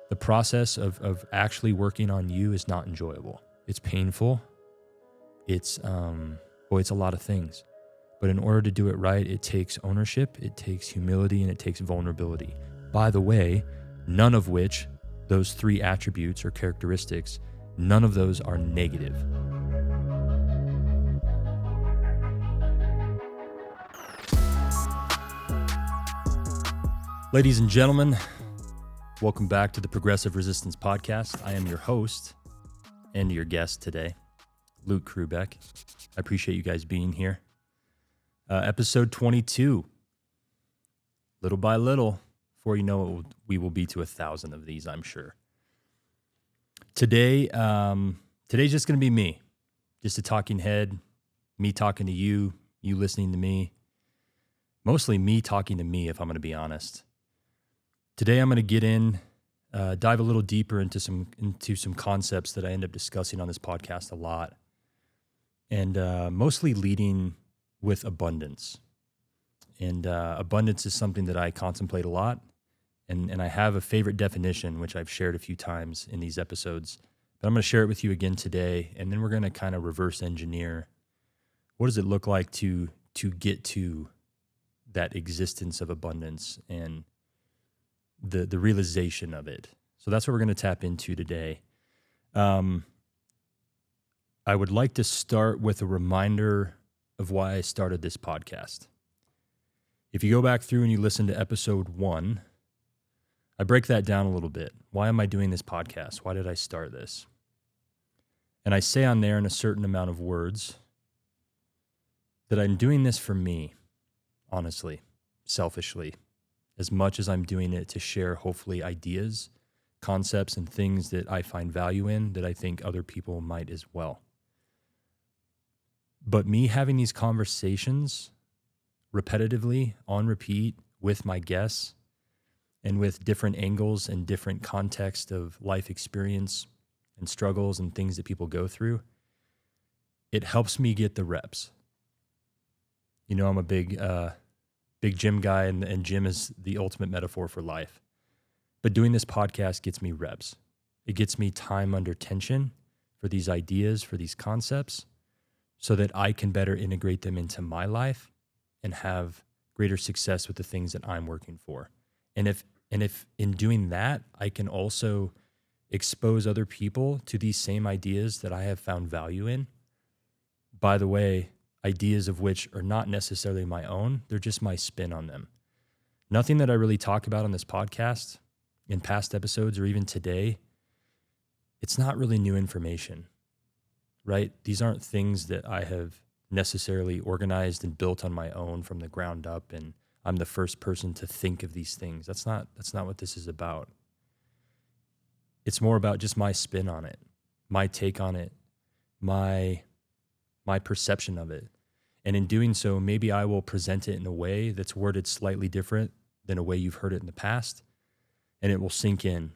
The process of actually working on you is not enjoyable. It's painful. It's it's a lot of things. But in order to do it right, it takes ownership, it takes humility, and it takes vulnerability. By the way, none of which, those three attributes or characteristics, none of those are negative. Ladies and gentlemen, welcome back to the Progressive Resistance Podcast. I am your host and your guest today, Luke Krubeck. I appreciate you guys being here. Episode 22. Little by little, before you know it, we will be to 1,000 of these, I'm sure. Today's just going to be me. Just a talking head, me talking to you, you listening to me. Mostly me talking to me, if I'm going to be honest. Today I'm going to get dive a little deeper into some concepts that I end up discussing on this podcast a lot, and mostly leading with abundance. And abundance is something that I contemplate a lot, and I have a favorite definition, which I've shared a few times in these episodes, but I'm going to share it with you again today, and then we're going to kind of reverse engineer what does it look like to get to that existence of abundance and the realization of it. So that's what we're going to tap into today. I would like to start with a reminder of why I started this podcast. If you go back through and you listen to episode 1, I break that down a little bit. Why am I doing this podcast? Why did I start this? And I say on there in a certain amount of words that I'm doing this for me, honestly, selfishly, as much as I'm doing it to share, hopefully, ideas, concepts, and things that I find value in that I think other people might as well. But me having these conversations repetitively, on repeat, with my guests, and with different angles and different context of life experience and struggles and things that people go through, it helps me get the reps. You know, I'm a big gym guy, and gym is the ultimate metaphor for life. But doing this podcast gets me reps. It gets me time under tension for these ideas, for these concepts, so that I can better integrate them into my life and have greater success with the things that I'm working for. And if in doing that, I can also expose other people to these same ideas that I have found value in, by the way, ideas of which are not necessarily my own, they're just my spin on them. Nothing that I really talk about on this podcast, in past episodes, or even today, it's not really new information, right? These aren't things that I have necessarily organized and built on my own from the ground up, and I'm the first person to think of these things. That's not what this is about. It's more about just my spin on it, my take on it, my perception of it. And in doing so, maybe I will present it in a way that's worded slightly different than a way you've heard it in the past, and it will sink in.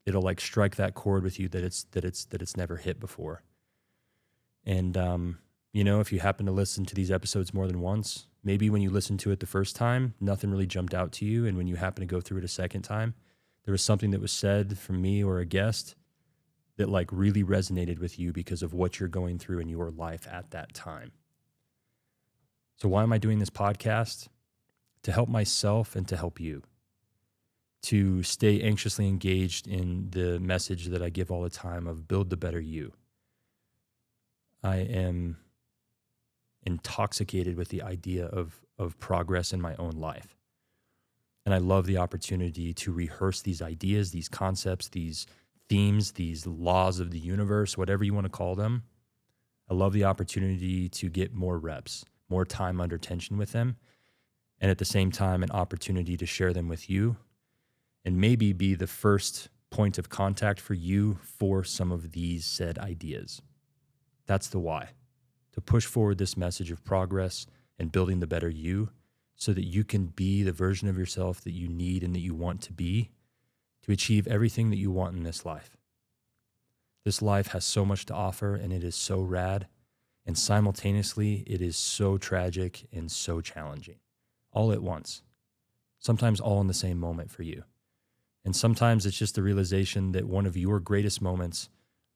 It'll like strike that chord with you that it's never hit before. And if you happen to listen to these episodes more than once, maybe when you listened to it the first time, nothing really jumped out to you, and when you happen to go through it a second time, there was something that was said from me or a guest that like really resonated with you because of what you're going through in your life at that time. So why am I doing this podcast? To help myself and to help you. To stay anxiously engaged in the message that I give all the time of build the better you. I am intoxicated with the idea of progress in my own life. And I love the opportunity to rehearse these ideas, these concepts, these themes, these laws of the universe, whatever you want to call them. I love the opportunity to get more reps, more time under tension with them, and at the same time, an opportunity to share them with you and maybe be the first point of contact for you for some of these said ideas. That's the why, to push forward this message of progress and building the better you so that you can be the version of yourself that you need and that you want to be to achieve everything that you want in this life. This life has so much to offer, and it is so rad, and simultaneously, it is so tragic and so challenging, all at once, sometimes all in the same moment for you. And sometimes it's just the realization that one of your greatest moments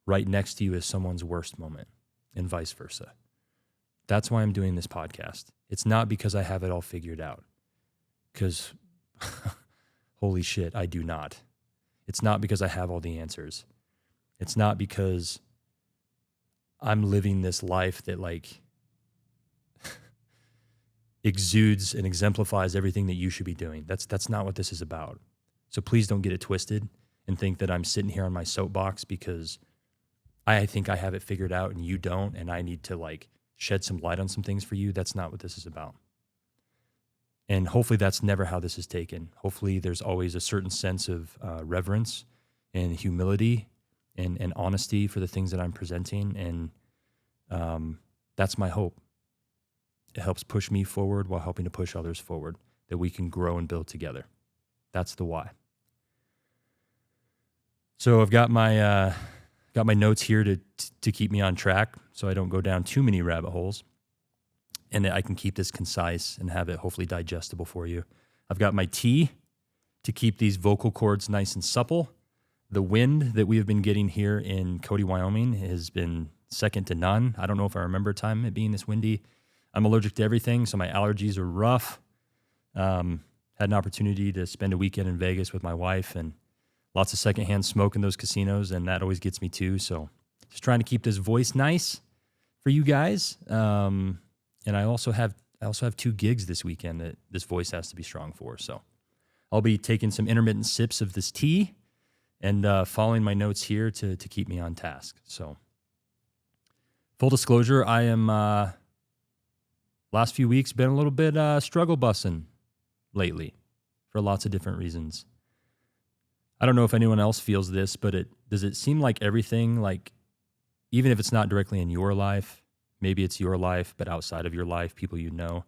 right next to you is someone's worst moment, and vice versa. That's why I'm doing this podcast. It's not because I have it all figured out, because holy shit, I do not. It's not because I have all the answers. It's not because I'm living this life that like exudes and exemplifies everything that you should be doing. That's not what this is about. So please don't get it twisted and think that I'm sitting here on my soapbox because I think I have it figured out and you don't, and I need to like shed some light on some things for you. That's not what this is about. And hopefully that's never how this is taken. Hopefully there's always a certain sense of reverence and humility and honesty for the things that I'm presenting. And that's my hope. It helps push me forward while helping to push others forward, that we can grow and build together. That's the why. So I've got my notes here to keep me on track so I don't go down too many rabbit holes, and that I can keep this concise and have it hopefully digestible for you. I've got my tea to keep these vocal cords nice and supple. The wind that we have been getting here in Cody, Wyoming has been second to none. I don't know if I remember a time it being this windy. I'm allergic to everything, so my allergies are rough. Had an opportunity to spend a weekend in Vegas with my wife, and lots of secondhand smoke in those casinos, and that always gets me too. So just trying to keep this voice nice for you guys. And I also have 2 gigs this weekend that this voice has to be strong for. So I'll be taking some intermittent sips of this tea and following my notes here to keep me on task. So full disclosure, I am last few weeks been a little bit struggle bussing lately for lots of different reasons. I don't know if anyone else feels this, but does it seem like everything, like even if it's not directly in your life, maybe it's your life, but outside of your life, people you know,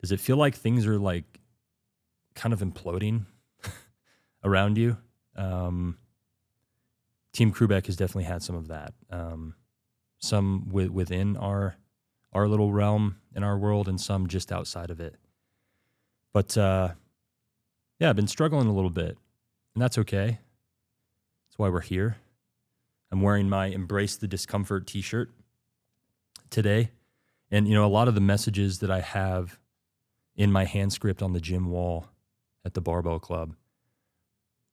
does it feel like things are like kind of imploding around you? Team Krubeck has definitely had some of that. Some within our little realm in our world, and some just outside of it. But yeah, I've been struggling a little bit. And that's okay. That's why we're here. I'm wearing my Embrace the Discomfort t-shirt today. And, a lot of the messages that I have in my hand script on the gym wall at the Barbell Club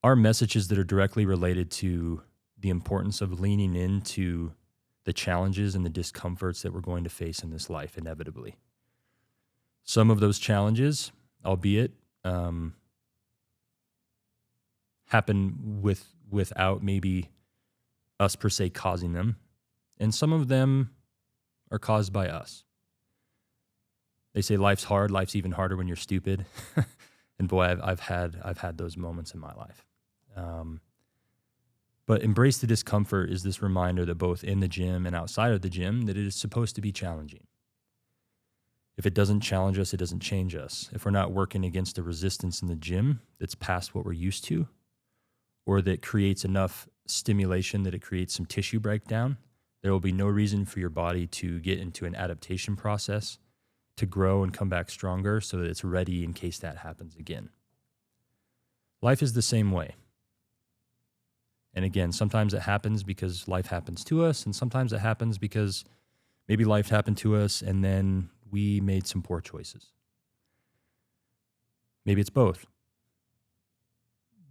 are messages that are directly related to the importance of leaning into the challenges and the discomforts that we're going to face in this life inevitably. Some of those challenges, albeit, happen without maybe us per se causing them, and some of them are caused by us. They say life's hard, life's even harder when you're stupid, and boy, I've had those moments in my life. But embrace the discomfort is this reminder that both in the gym and outside of the gym, that it is supposed to be challenging. If it doesn't challenge us, it doesn't change us. If we're not working against a resistance in the gym that's past what we're used to, or that creates enough stimulation that it creates some tissue breakdown, there will be no reason for your body to get into an adaptation process to grow and come back stronger so that it's ready in case that happens again. Life is the same way. And again, sometimes it happens because life happens to us, and sometimes it happens because maybe life happened to us and then we made some poor choices. Maybe it's both.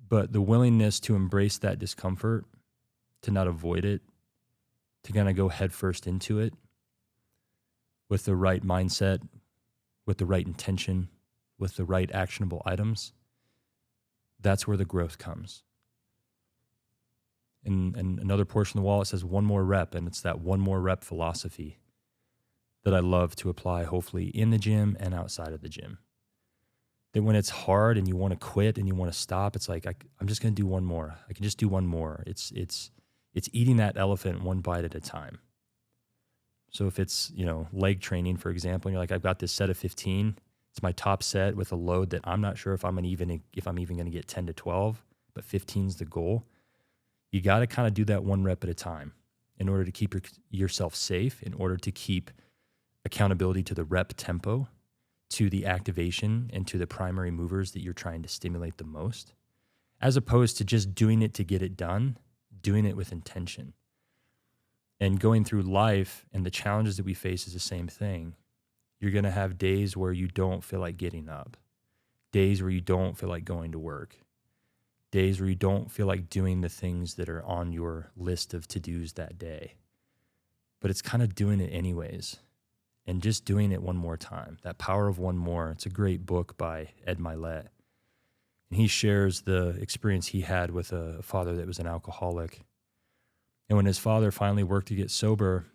But the willingness to embrace that discomfort, to not avoid it, to kind of go headfirst into it with the right mindset, with the right intention, with the right actionable items, that's where the growth comes. And another portion of the wall, it says one more rep, and it's that one more rep philosophy that I love to apply, hopefully in the gym and outside of the gym. That when it's hard and you want to quit and you want to stop, it's like, I'm just going to do one more. I can just do one more. It's eating that elephant one bite at a time. So if it's, leg training, for example, and you're like, I've got this set of 15. It's my top set with a load that I'm not sure if I'm even going to get 10 to 12, but 15 is the goal. You got to kind of do that one rep at a time in order to keep yourself safe, in order to keep accountability to the rep tempo, to the activation, and to the primary movers that you're trying to stimulate the most. as opposed to just doing it to get it done, doing it with intention. And going through life and the challenges that we face is the same thing. You're going to have days where you don't feel like getting up, days where you don't feel like going to work, days where you don't feel like doing the things that are on your list of to-dos that day. But it's kind of doing it anyways and just doing it one more time. That Power of One More. It's a great book by Ed Milet. And he shares the experience he had with a father that was an alcoholic. And when his father finally worked to get sober,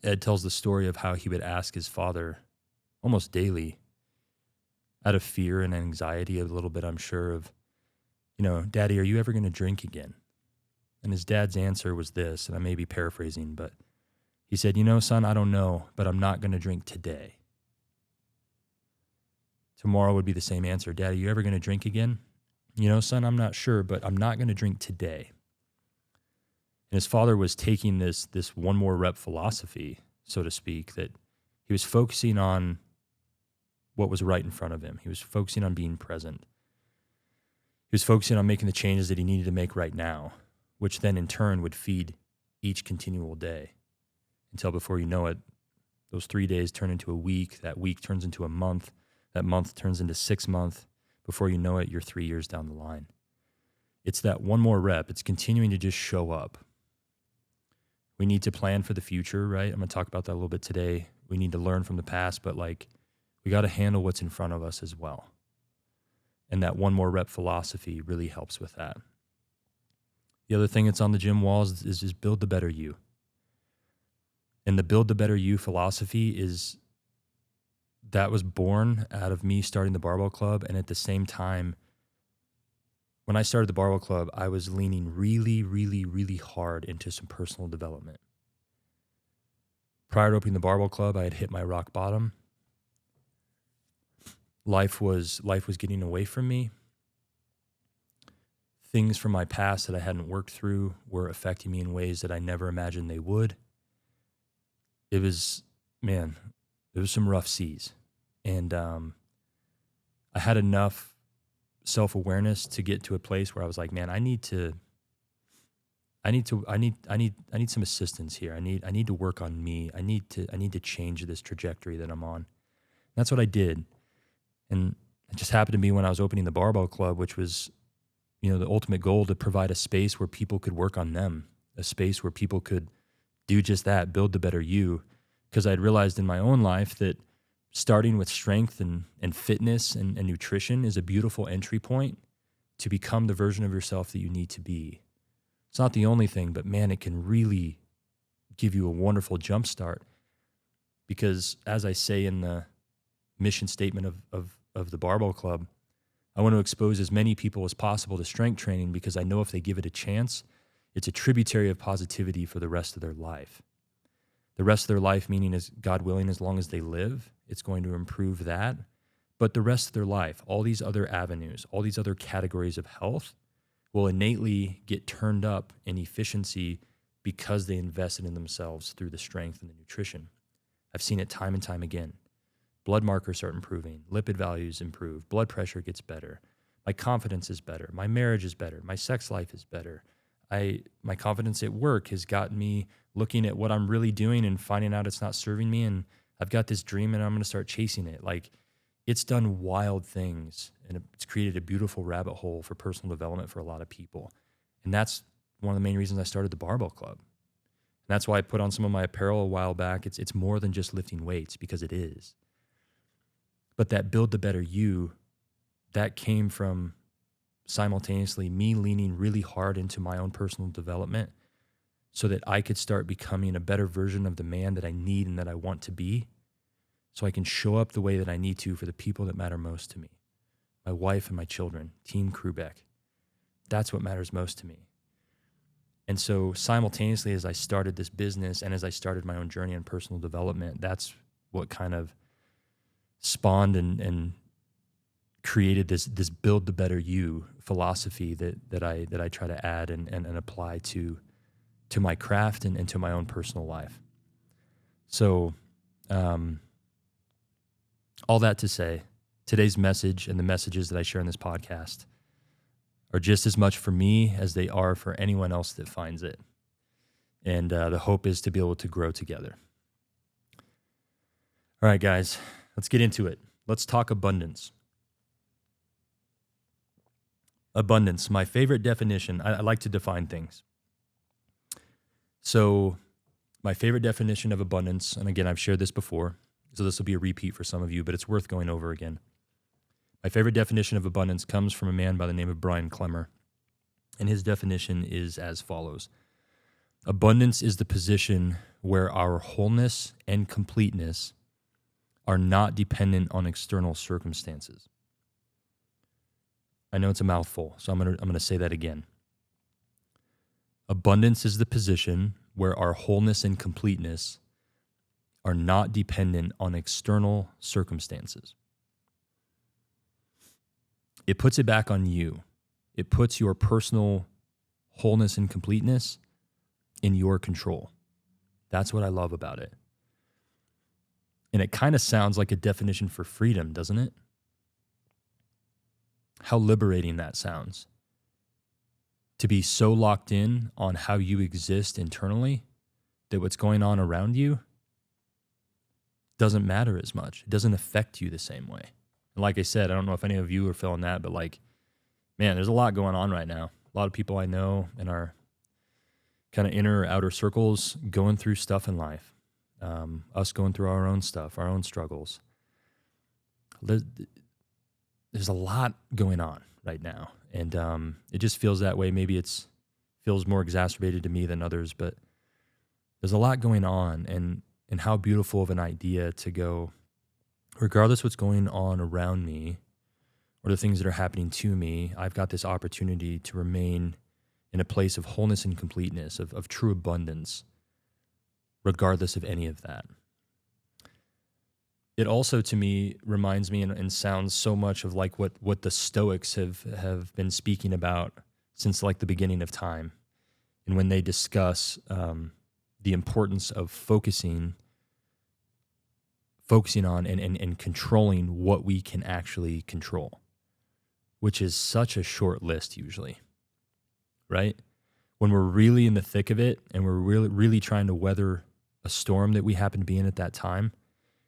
Ed tells the story of how he would ask his father almost daily, out of fear and anxiety a little bit, I'm sure, of, Daddy, are you ever going to drink again? And his dad's answer was this, and I may be paraphrasing, but he said, son, I don't know, but I'm not going to drink today. Tomorrow would be the same answer. Daddy, you ever going to drink again? Son, I'm not sure, but I'm not going to drink today. And his father was taking this one more rep philosophy, so to speak, that he was focusing on what was right in front of him. He was focusing on being present. He was focusing on making the changes that he needed to make right now, which then in turn would feed each continual day until before you know it, those 3 days turn into a week, that week turns into a month, that month turns into 6 months. Before you know it, you're 3 years down the line. It's that one more rep. It's continuing to just show up. We need to plan for the future, right? I'm going to talk about that a little bit today. We need to learn from the past, but we got to handle what's in front of us as well. And that one more rep philosophy really helps with that. The other thing that's on the gym walls is just build the better you. And the build the better you philosophy that was born out of me starting the Barbell Club. And at the same time, when I started the Barbell Club, I was leaning really, really, really hard into some personal development. Prior to opening the Barbell Club, I had hit my rock bottom. Life was getting away from me. Things from my past that I hadn't worked through were affecting me in ways that I never imagined they would. It was some rough seas. And I had enough self-awareness to get to a place where I was like, man, I need some assistance here. I need to work on me. I need to change this trajectory that I'm on. And that's what I did. And it just happened to be when I was opening the Barbell Club, which was, the ultimate goal to provide a space where people could work on them, a space where people could do just that, build the better you. Because I'd realized in my own life that starting with strength and fitness and nutrition is a beautiful entry point to become the version of yourself that you need to be. It's not the only thing, but man, it can really give you a wonderful jump start. Because as I say in the mission statement of the Barbell Club, I want to expose as many people as possible to strength training because I know if they give it a chance, it's a tributary of positivity for the rest of their life. The rest of their life, meaning as God willing, as long as they live, it's going to improve that. But the rest of their life, all these other avenues, all these other categories of health will innately get turned up in efficiency because they invested in themselves through the strength and the nutrition. I've seen it time and time again. Blood markers start improving, lipid values improve, blood pressure gets better, my confidence is better, my marriage is better, my sex life is better. My confidence at work has gotten me looking at what I'm really doing and finding out it's not serving me, and I've got this dream and I'm going to start chasing it. It's done wild things, and it's created a beautiful rabbit hole for personal development for a lot of people. And that's one of the main reasons I started the Barbell Club. And that's why I put on some of my apparel a while back. It's more than just lifting weights, because it is. But that build the better you, that came from simultaneously me leaning really hard into my own personal development so that I could start becoming a better version of the man that I need and that I want to be, so I can show up the way that I need to for the people that matter most to me, my wife and my children, Team Krubeck. That's what matters most to me. And so simultaneously, as I started this business and as I started my own journey in personal development, that's what kind of spawned and created this build the better you philosophy that I try to add and apply to my craft and to my own personal life. So all that to say, today's message and the messages that I share in this podcast are just as much for me as they are for anyone else that finds it. And the hope is to be able to grow together. All right, guys, let's get into it. Let's talk abundance. Abundance, my favorite definition. I like to define things. So my favorite definition of abundance, and again, I've shared this before, so this will be a repeat for some of you, but it's worth going over again. My favorite definition of abundance comes from a man by the name of Brian Klemmer, and his definition is as follows. Abundance is the position where our wholeness and completeness are not dependent on external circumstances. I know it's a mouthful, so I'm going to say that again. Abundance is the position where our wholeness and completeness are not dependent on external circumstances. It puts it back on you. It puts your personal wholeness and completeness in your control. That's what I love about it. And it kind of sounds like a definition for freedom, doesn't it? How liberating that sounds. To be so locked in on how you exist internally that what's going on around you doesn't matter as much. It doesn't affect you the same way. And like I said, I don't know if any of you are feeling that, but man, there's a lot going on right now. A lot of people I know in our kind of inner or outer circles going through stuff in life. Us going through our own stuff, our own struggles. There's a lot going on right now. And it just feels that way. Maybe it feels more exacerbated to me than others, but there's a lot going on. And how beautiful of an idea to go, regardless what's going on around me or the things that are happening to me, I've got this opportunity to remain in a place of wholeness and completeness, of true abundance, regardless of any of that. It also, to me, reminds me and sounds so much of like what the Stoics have been speaking about since like the beginning of time. And when they discuss the importance of focusing on and controlling what we can actually control, which is such a short list usually, right? When we're really in the thick of it and we're really trying to weather a storm that we happen to be in at that time,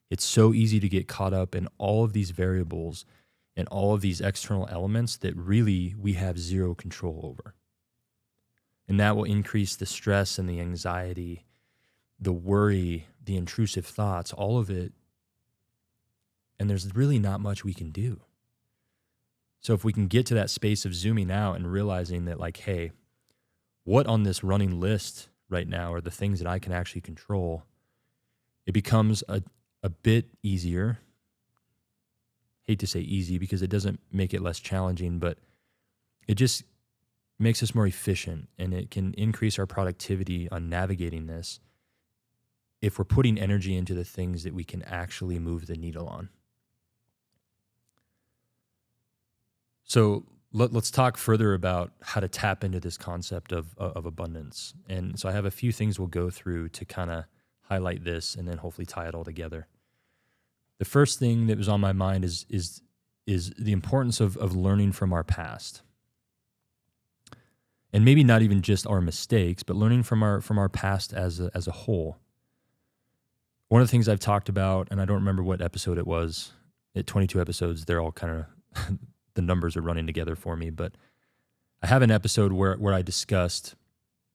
it's so easy to get caught up in all of these variables and all of these external elements that really we have zero control over. And that will increase the stress and the anxiety, the worry, the intrusive thoughts, all of it. And there's really not much we can do. So if we can get to that space of zooming out and realizing that like, hey, what on this running list right now are the things that I can actually control, it becomes a bit easier. Hate to say easy because it doesn't make it less challenging, but it just makes us more efficient, and it can increase our productivity on navigating this if we're putting energy into the things that we can actually move the needle on. So let's talk further about how to tap into this concept of abundance. And so I have a few things we'll go through to kind of highlight this and then hopefully tie it all together. The first thing that was on my mind is the importance of learning from our past. And maybe not even just our mistakes, but learning from our past as a whole. One of the things I've talked about, and I don't remember what episode it was, at 22 episodes, they're all kind of, the numbers are running together for me, but I have an episode where I discussed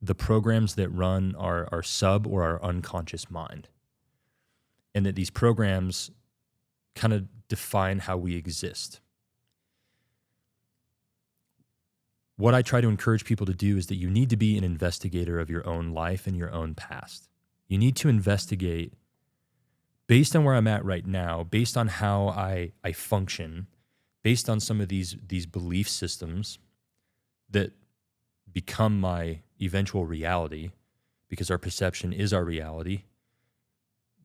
the programs that run our sub or our unconscious mind. And that these programs kind of define how we exist. What I try to encourage people to do is that you need to be an investigator of your own life and your own past. You need to investigate based on where I'm at right now, based on how I function, based on some of these belief systems that become my eventual reality, because our perception is our reality.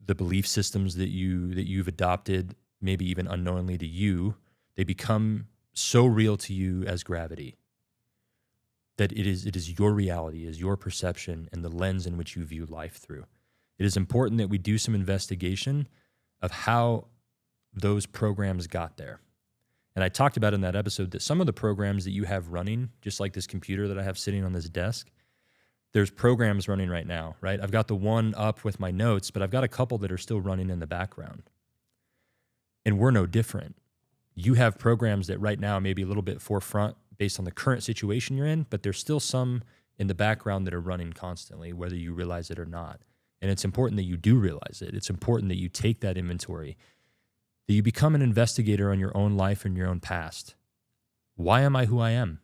The belief systems that you've adopted, maybe even unknowingly to you, they become so real to you as gravity that it is your reality, is your perception, and the lens in which you view life through. It is important that we do some investigation of how those programs got there And I talked about in that episode that some of the programs that you have running, just like this computer that I have sitting on this desk, there's programs running right now, right? I've got the one up with my notes, but I've got a couple that are still running in the background. And we're no different. You have programs that right now may be a little bit forefront based on the current situation you're in, but there's still some in the background that are running constantly, whether you realize it or not. And it's important that you do realize it. It's important that you take that inventory, that you become an investigator on your own life and your own past. Why am I who I am?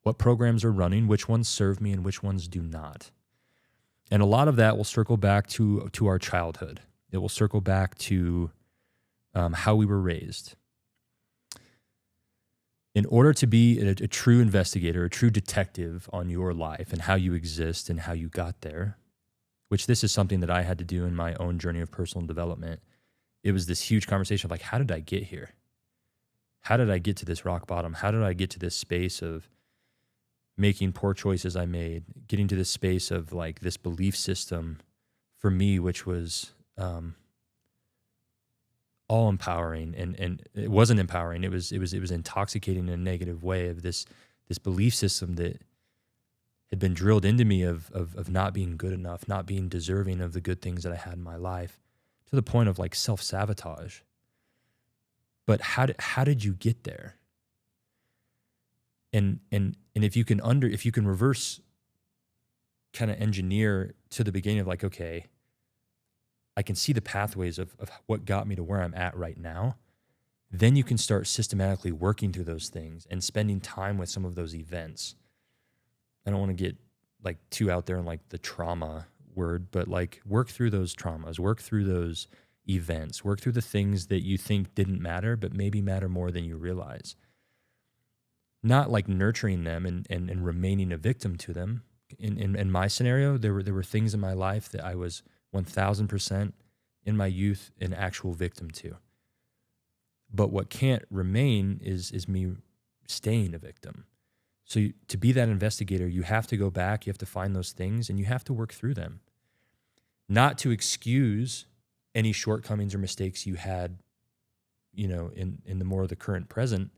What programs are running? Which ones serve me and which ones do not? And a lot of that will circle back to our childhood. It will circle back to how we were raised. In order to be a true investigator, a true detective on your life and how you exist and how you got there, which this is something that I had to do in my own journey of personal development, it was this huge conversation of like, how did I get here? How did I get to this rock bottom? How did I get to this space of making poor choices I made, getting to this space of like this belief system for me, which was all empowering, and it wasn't empowering. It was intoxicating in a negative way of this belief system that had been drilled into me of not being good enough, not being deserving of the good things that I had in my life, to the point of like self-sabotage. But how did you get there? And if you can reverse kind of engineer to the beginning of like, okay, I can see the pathways of what got me to where I'm at right now, then you can start systematically working through those things and spending time with some of those events. I don't want to get like too out there in like the trauma word, but like work through those traumas, work through those events, work through the things that you think didn't matter, but maybe matter more than you realize. Not like nurturing them and remaining a victim to them. In my scenario, there were things in my life that I was 1,000% in my youth an actual victim to. But what can't remain is me staying a victim. So to be that investigator, you have to go back, you have to find those things, and you have to work through them. Not to excuse any shortcomings or mistakes you had, in the more of the current present,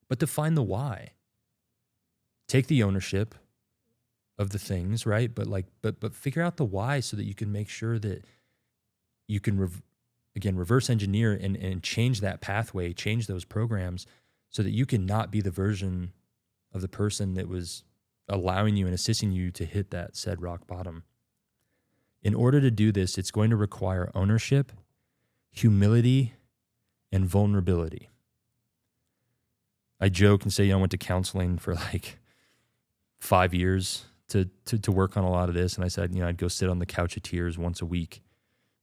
but to find the why. Take the ownership of the things, right? But figure out the why so that you can make sure that you can reverse engineer and change that pathway, change those programs so that you can not be the version of the person that was allowing you and assisting you to hit that said rock bottom. In order to do this, it's going to require ownership, humility, and vulnerability. I joke and say, I went to counseling for like 5 years to work on a lot of this. And I said, I'd go sit on the couch of tears once a week.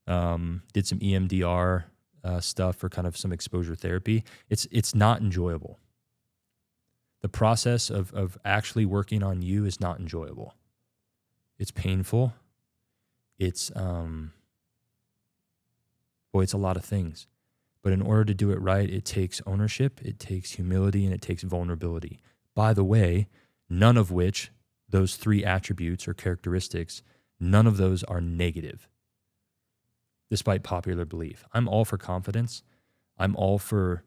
Did some EMDR stuff for kind of some exposure therapy. It's not enjoyable. The process of actually working on you is not enjoyable. It's painful. It's a lot of things. But in order to do it right, it takes ownership, it takes humility, and it takes vulnerability. By the way, none of which, those three attributes or characteristics, none of those are negative, despite popular belief. I'm all for confidence. I'm all for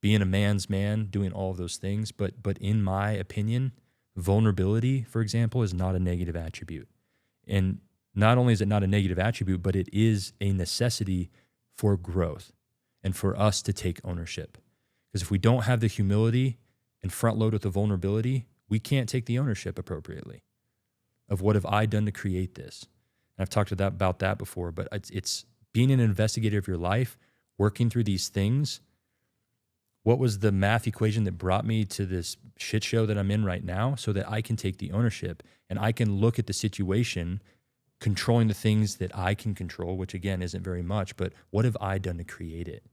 being a man's man, doing all of those things. But in my opinion, vulnerability, for example, is not a negative attribute. And not only is it not a negative attribute, but it is a necessity for growth and for us to take ownership. Because if we don't have the humility and front load with the vulnerability, we can't take the ownership appropriately of what have I done to create this. And I've talked about that before, but it's being an investigator of your life, working through these things. What was the math equation that brought me to this shit show that I'm in right now so that I can take the ownership and I can look at the situation, controlling the things that I can control, which again isn't very much, but what have I done to create it?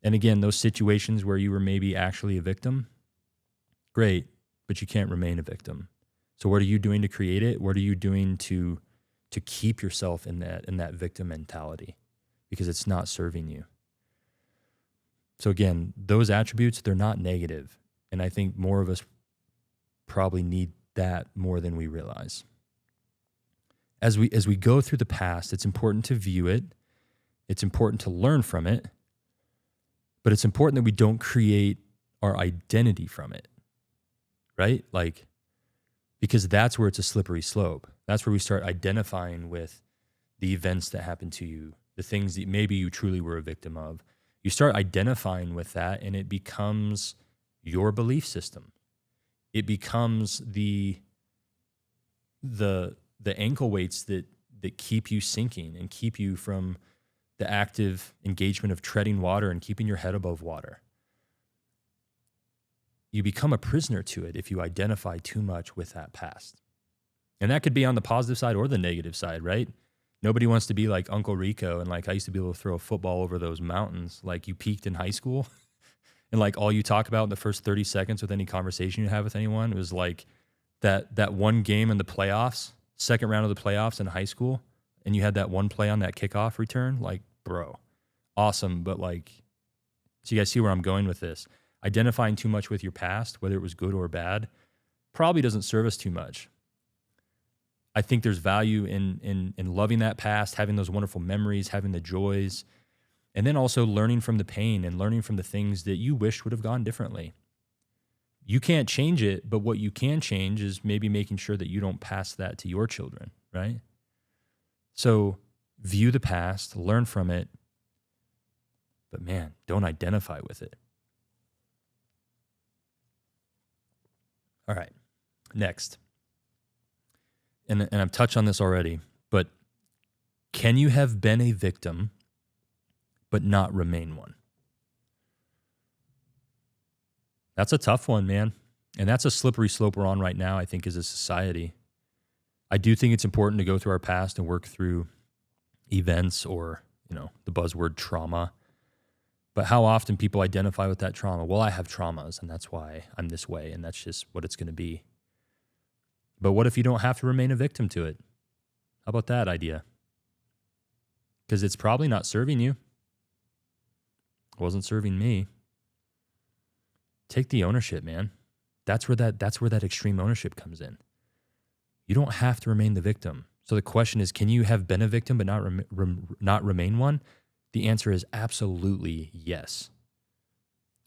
And again, those situations where you were maybe actually a victim, great, but you can't remain a victim. So what are you doing to create it? What are you doing to keep yourself in that victim mentality? Because it's not serving you. So again, those attributes, they're not negative. And I think more of us probably need that more than we realize. As we go through the past, it's important to view it. It's important to learn from it. But it's important that we don't create our identity from it, right? Like, because that's where it's a slippery slope. That's where we start identifying with the events that happened to you, the things that maybe you truly were a victim of. You start identifying with that, and it becomes your belief system. It becomes the ankle weights that keep you sinking and keep you from the active engagement of treading water and keeping your head above water. You become a prisoner to it if you identify too much with that past. And that could be on the positive side or the negative side, right? Nobody wants to be like Uncle Rico and like I used to be able to throw a football over those mountains. Like you peaked in high school and like all you talk about in the first 30 seconds with any conversation you have with anyone was like that one game in the playoffs, second round of the playoffs in high school, and you had that one play on that kickoff return, like, bro, awesome. But like, so you guys see where I'm going with this. Identifying too much with your past, whether it was good or bad, probably doesn't serve us too much. I think there's value in loving that past, having those wonderful memories, having the joys, and then also learning from the pain and learning from the things that you wish would have gone differently. You can't change it, but what you can change is maybe making sure that you don't pass that to your children, right? So view the past, learn from it, but man, don't identify with it. All right, next. And I've touched on this already, but can you have been a victim but not remain one? That's a tough one, man. And that's a slippery slope we're on right now, I think, as a society. I do think it's important to go through our past and work through events or, the buzzword trauma. But how often people identify with that trauma? Well, I have traumas, and that's why I'm this way, and that's just what it's going to be. But what if you don't have to remain a victim to it? How about that idea? Because it's probably not serving you. It wasn't serving me. Take the ownership, man. That's where that extreme ownership comes in. You don't have to remain the victim. So the question is, can you have been a victim but not remain one? The answer is absolutely yes,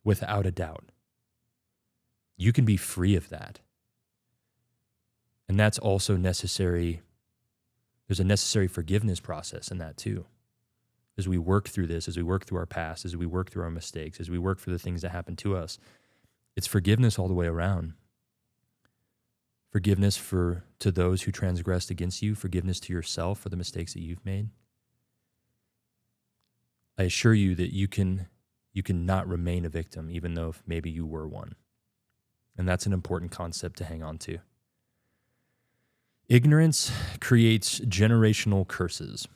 without a doubt. You can be free of that. And that's also necessary. There's a necessary forgiveness process in that too. As we work through this, as we work through our past, as we work through our mistakes, as we work through the things that happen to us, it's forgiveness all the way around. Forgiveness to those who transgressed against you, forgiveness to yourself for the mistakes that you've made. I assure you that you can not remain a victim, even though if maybe you were one. And that's an important concept to hang on to. Ignorance creates generational curses.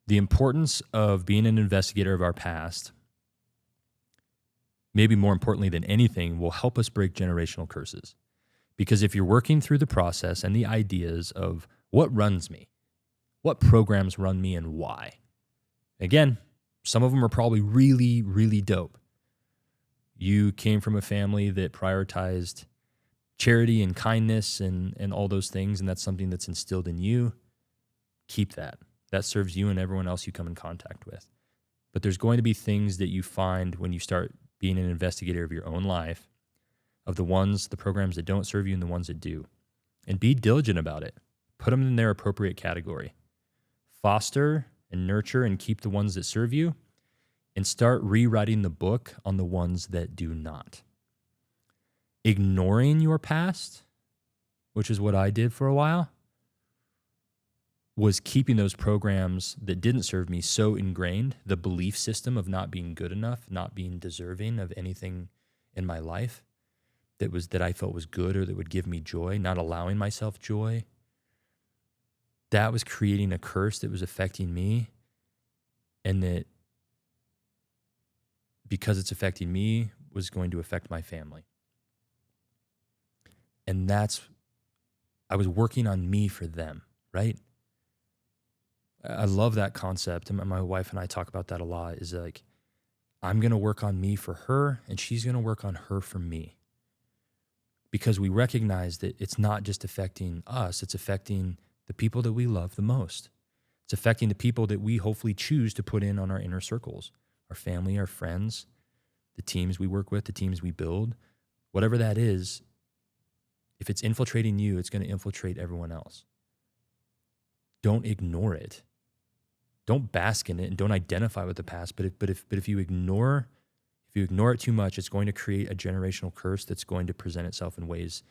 The importance of being an investigator of our past, maybe more importantly than anything, will help us break generational curses. Because if you're working through the process and the ideas of what runs me, what programs run me and why, again, some of them are probably really, really dope. You came from a family that prioritized charity and kindness and all those things, and that's something that's instilled in you. Keep that. That serves you and everyone else you come in contact with. But there's going to be things that you find when you start being an investigator of your own life, of the programs that don't serve you and the ones that do. And be diligent about it. Put them in their appropriate category. Foster and nurture and keep the ones that serve you, and start rewriting the book on the ones that do not. Ignoring your past, which is what I did for a while, was keeping those programs that didn't serve me so ingrained, the belief system of not being good enough, not being deserving of anything in my life that I felt was good or that would give me joy, not allowing myself joy. That was creating a curse that was affecting me, and that because it's affecting me was going to affect my family. And I was working on me for them, right? I love that concept. And my wife and I talk about that a lot, is like, I'm going to work on me for her, and she's going to work on her for me. Because we recognize that it's not just affecting us, it's affecting the people that we love the most. It's affecting the people that we hopefully choose to put in on our inner circles, our family, our friends, the teams we work with, the teams we build, whatever that is, if it's infiltrating you, it's going to infiltrate everyone else. Don't ignore it. Don't bask in it and don't identify with the past. But if you ignore it too much, it's going to create a generational curse that's going to present itself in ways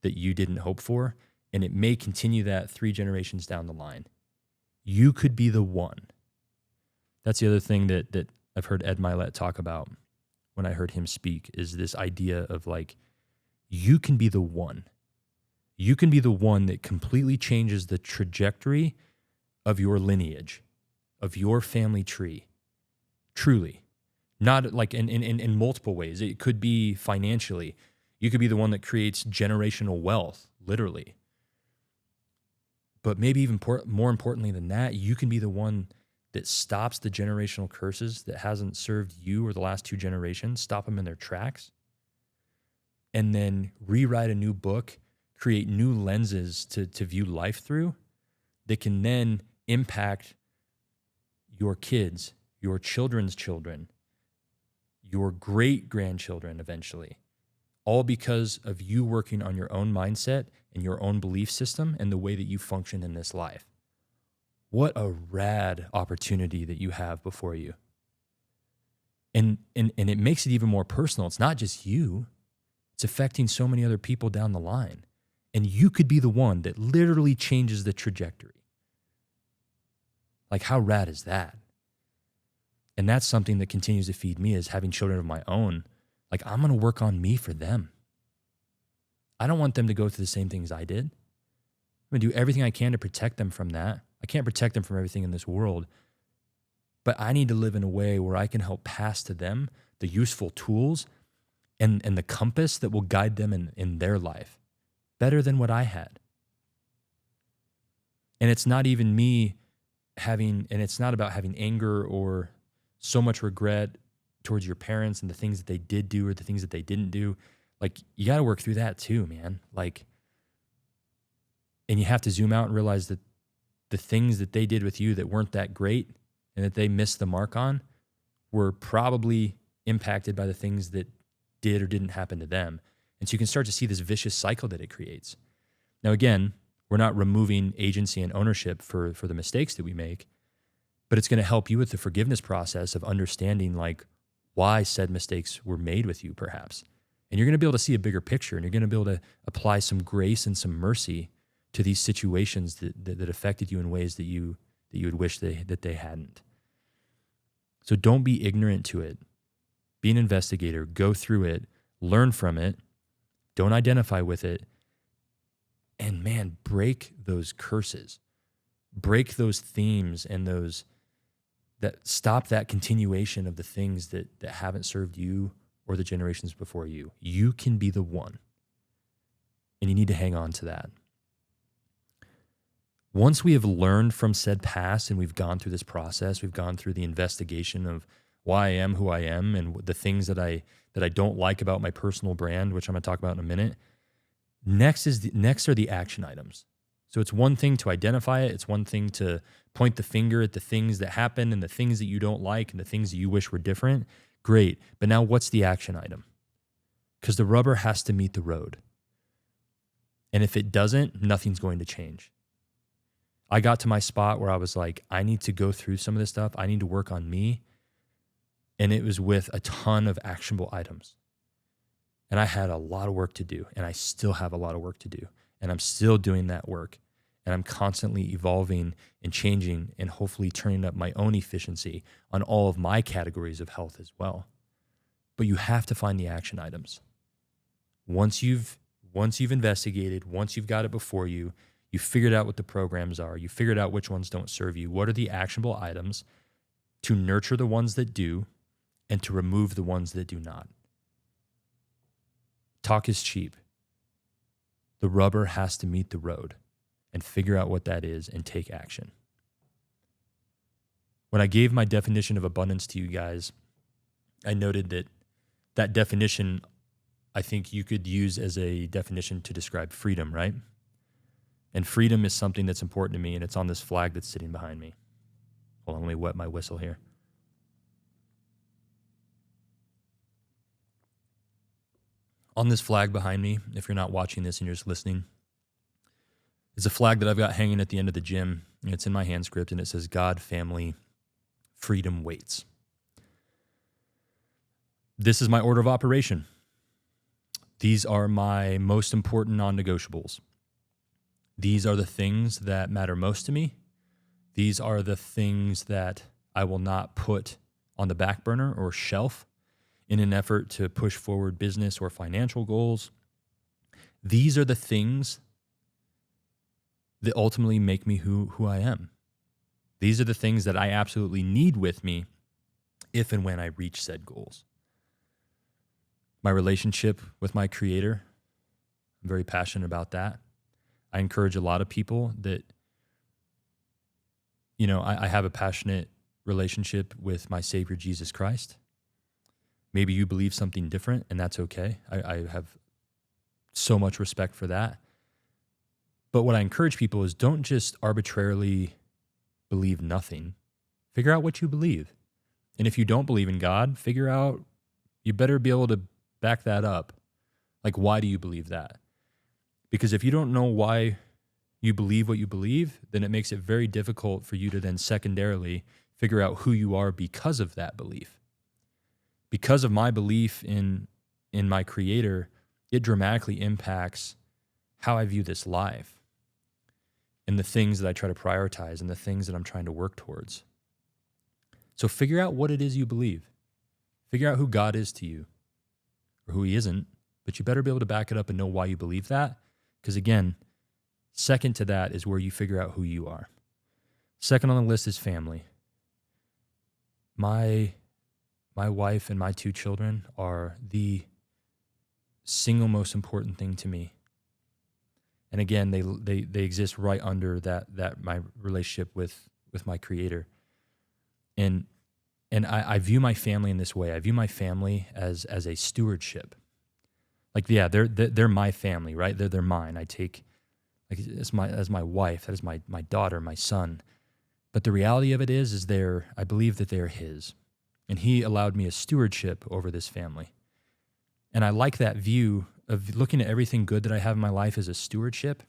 that you didn't hope for. And it may continue that 3 generations down the line. You could be the one. That's the other thing that I've heard Ed Milet talk about when I heard him speak, is this idea of like, you can be the one. You can be the one that completely changes the trajectory of your lineage, of your family tree. Truly. Not like in multiple ways. It could be financially. You could be the one that creates generational wealth, literally. But maybe even more importantly than that, you can be the one that stops the generational curses that hasn't served you or the last 2 generations, stop them in their tracks, and then rewrite a new book, create new lenses to view life through that can then impact your kids, your children's children, your great-grandchildren eventually, all because of you working on your own mindset and your own belief system and the way that you function in this life. What a rad opportunity that you have before you. And it makes it even more personal. It's not just you. It's affecting so many other people down the line. And you could be the one that literally changes the trajectory. Like, how rad is that? And that's something that continues to feed me, is having children of my own. Like, I'm going to work on me for them. I don't want them to go through the same things I did. I'm going to do everything I can to protect them from that. I can't protect them from everything in this world, but I need to live in a way where I can help pass to them the useful tools and the compass that will guide them in their life better than what I had. And it's not even me it's not about having anger or so much regret towards your parents and the things that they did do or the things that they didn't do. Like, you got to work through that too, man. Like, and you have to zoom out and realize that the things that they did with you that weren't that great and that they missed the mark on were probably impacted by the things that did or didn't happen to them. And so you can start to see this vicious cycle that it creates. Now, again, we're not removing agency and ownership for the mistakes that we make, but it's going to help you with the forgiveness process of understanding like why said mistakes were made with you, perhaps. And you're going to be able to see a bigger picture, and you're going to be able to apply some grace and some mercy to these situations that affected you in ways that you would wish that they hadn't. So don't be ignorant to it. Be an investigator. Go through it. Learn from it. Don't identify with it. And man, break those curses. Break those themes and stop that continuation of the things that haven't served you or the generations before you. You can be the one. And you need to hang on to that. Once we have learned from said past and we've gone through this process, we've gone through the investigation of why I am who I am and the things that I don't like about my personal brand, which I'm going to talk about in a minute. Next are the action items. So it's one thing to identify it. It's one thing to point the finger at the things that happen and the things that you don't like and the things that you wish were different. Great. But now what's the action item? Because the rubber has to meet the road. And if it doesn't, nothing's going to change. I got to my spot where I was like, I need to go through some of this stuff. I need to work on me. And it was with a ton of actionable items. And I had a lot of work to do, and I still have a lot of work to do. And I'm still doing that work. And I'm constantly evolving and changing and hopefully turning up my own efficiency on all of my categories of health as well. But you have to find the action items. Once you've investigated, once you've got it before you, you figured out what the programs are, you figured out which ones don't serve you, what are the actionable items to nurture the ones that do and to remove the ones that do not. Talk is cheap. The rubber has to meet the road, and figure out what that is and take action. When I gave my definition of abundance to you guys, I noted that definition, I think you could use as a definition to describe freedom, right? And freedom is something that's important to me, and it's on this flag that's sitting behind me. Hold on, let me wet my whistle here. On this flag behind me, if you're not watching this and you're just listening, is a flag that I've got hanging at the end of the gym. It's in my hand script, and it says, God, family, freedom waits. This is my order of operation. These are my most important non-negotiables. These are the things that matter most to me. These are the things that I will not put on the back burner or shelf in an effort to push forward business or financial goals. These are the things that ultimately make me who I am. These are the things that I absolutely need with me if and when I reach said goals. My relationship with my Creator, I'm very passionate about that. I encourage a lot of people that, I have a passionate relationship with my Savior, Jesus Christ. Maybe you believe something different, and that's okay. I have so much respect for that. But what I encourage people is don't just arbitrarily believe nothing. Figure out what you believe. And if you don't believe in God, figure out, you better be able to back that up. Like, why do you believe that? Because if you don't know why you believe what you believe, then it makes it very difficult for you to then secondarily figure out who you are because of that belief. Because of my belief in my Creator, it dramatically impacts how I view this life and the things that I try to prioritize and the things that I'm trying to work towards. So figure out what it is you believe. Figure out who God is to you or who He isn't, but you better be able to back it up and know why you believe that. Because again, second to that is where you figure out who you are. Second on the list is family. My wife and my 2 children are the single most important thing to me. And again, they exist right under that my relationship with my Creator. And I view my family in this way. I view my family as a stewardship. Like, yeah, they're my family, right? They're mine. I take, like, as my wife, that is my daughter, my son. But the reality of it is I believe that they are His. And He allowed me a stewardship over this family. And I like that view of looking at everything good that I have in my life as a stewardship,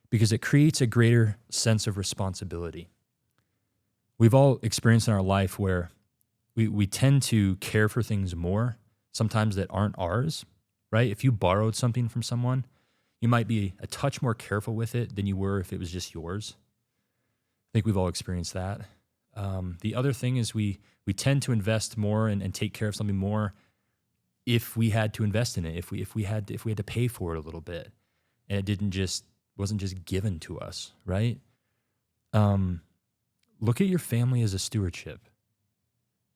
because it creates a greater sense of responsibility. We've all experienced in our life where we tend to care for things more, sometimes that aren't ours, right? If you borrowed something from someone, you might be a touch more careful with it than you were if it was just yours. I think we've all experienced that. The other thing is we tend to invest more and take care of something more if we had to invest in it, if we had to pay for it a little bit, and it wasn't just given to us, right? Look at your family as a stewardship,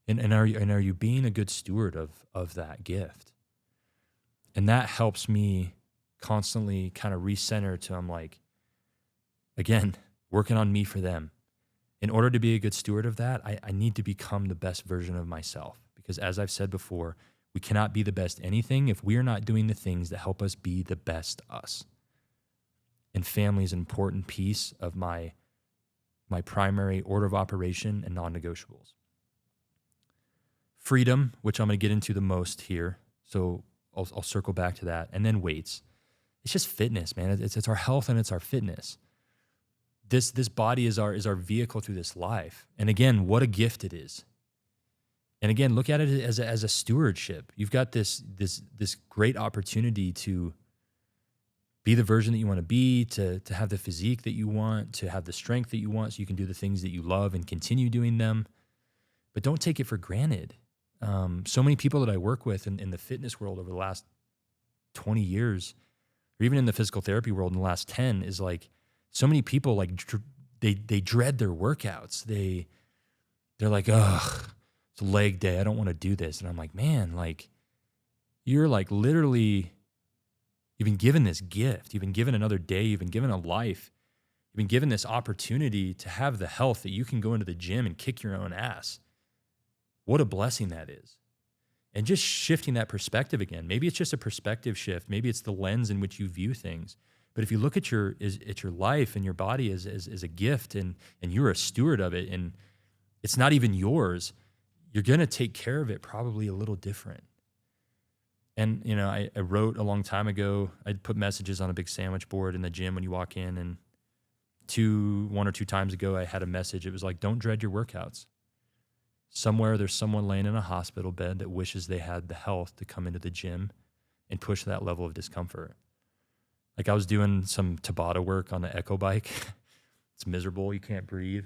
and are you being a good steward of that gift? And that helps me constantly kind of recenter to, I'm like, again, working on me for them. In order to be a good steward of that, I need to become the best version of myself, because as I've said before, we cannot be the best anything if we are not doing the things that help us be the best us. And family is an important piece of my primary order of operation and non-negotiables. Freedom, which I'm going to get into the most here, so I'll circle back to that. And then weights. It's just fitness, man. It's our health and it's our fitness. This body is our vehicle through this life. And again, what a gift it is. And again, look at it as a stewardship. You've got this great opportunity to be the version that you want to be, to have the physique that you want, to have the strength that you want so you can do the things that you love and continue doing them. But don't take it for granted. So many people that I work with in the fitness world over the last 20 years, or even in the physical therapy world in the last 10, is like, so many people, like, they dread their workouts. They're like, ugh, it's a leg day. I don't want to do this. And I'm like, man, like, you're like literally, you've been given this gift. You've been given another day. You've been given a life. You've been given this opportunity to have the health that you can go into the gym and kick your own ass. What a blessing that is. And just shifting that perspective again. Maybe it's just a perspective shift. Maybe it's the lens in which you view things. But if you look at your life and your body as a gift, and you're a steward of it, and it's not even yours, you're going to take care of it probably a little different. And, I wrote a long time ago, I'd put messages on a big sandwich board in the gym when you walk in. And 1 or 2 times ago, I had a message. It was like, don't dread your workouts. Somewhere there's someone laying in a hospital bed that wishes they had the health to come into the gym and push that level of discomfort. Like I was doing some Tabata work on the Echo bike. It's miserable. You can't breathe.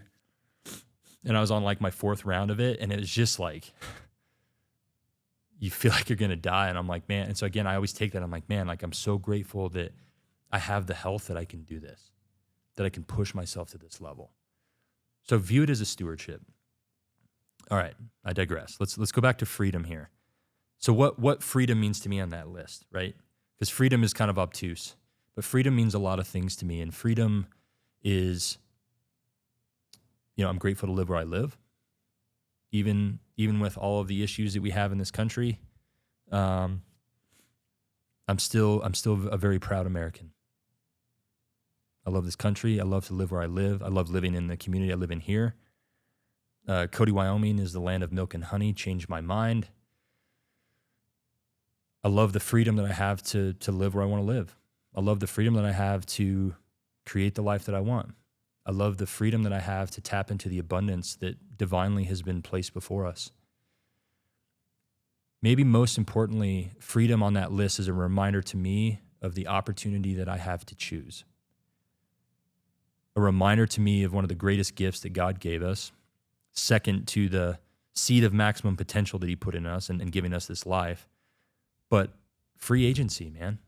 And I was on like my 4th round of it. And it was just like, you feel like you're going to die. And I'm like, man. And so again, I always take that. I'm like, man, like I'm so grateful that I have the health that I can do this, that I can push myself to this level. So view it as a stewardship. All right, I digress. Let's go back to freedom here. So what freedom means to me on that list, right? Because freedom is kind of obtuse, but freedom means a lot of things to me. And freedom is, I'm grateful to live where I live, even with all of the issues that we have in this country. I'm still a very proud American. I love this country. I love to live where I live. I love living in the community I live in here. Cody, Wyoming is the land of milk and honey. Changed my mind. I love the freedom that I have to live where I want to live. I love the freedom that I have to create the life that I want. I love the freedom that I have to tap into the abundance that divinely has been placed before us. Maybe most importantly, freedom on that list is a reminder to me of the opportunity that I have to choose. A reminder to me of one of the greatest gifts that God gave us, second to the seed of maximum potential that he put in us and giving us this life, but free agency, man.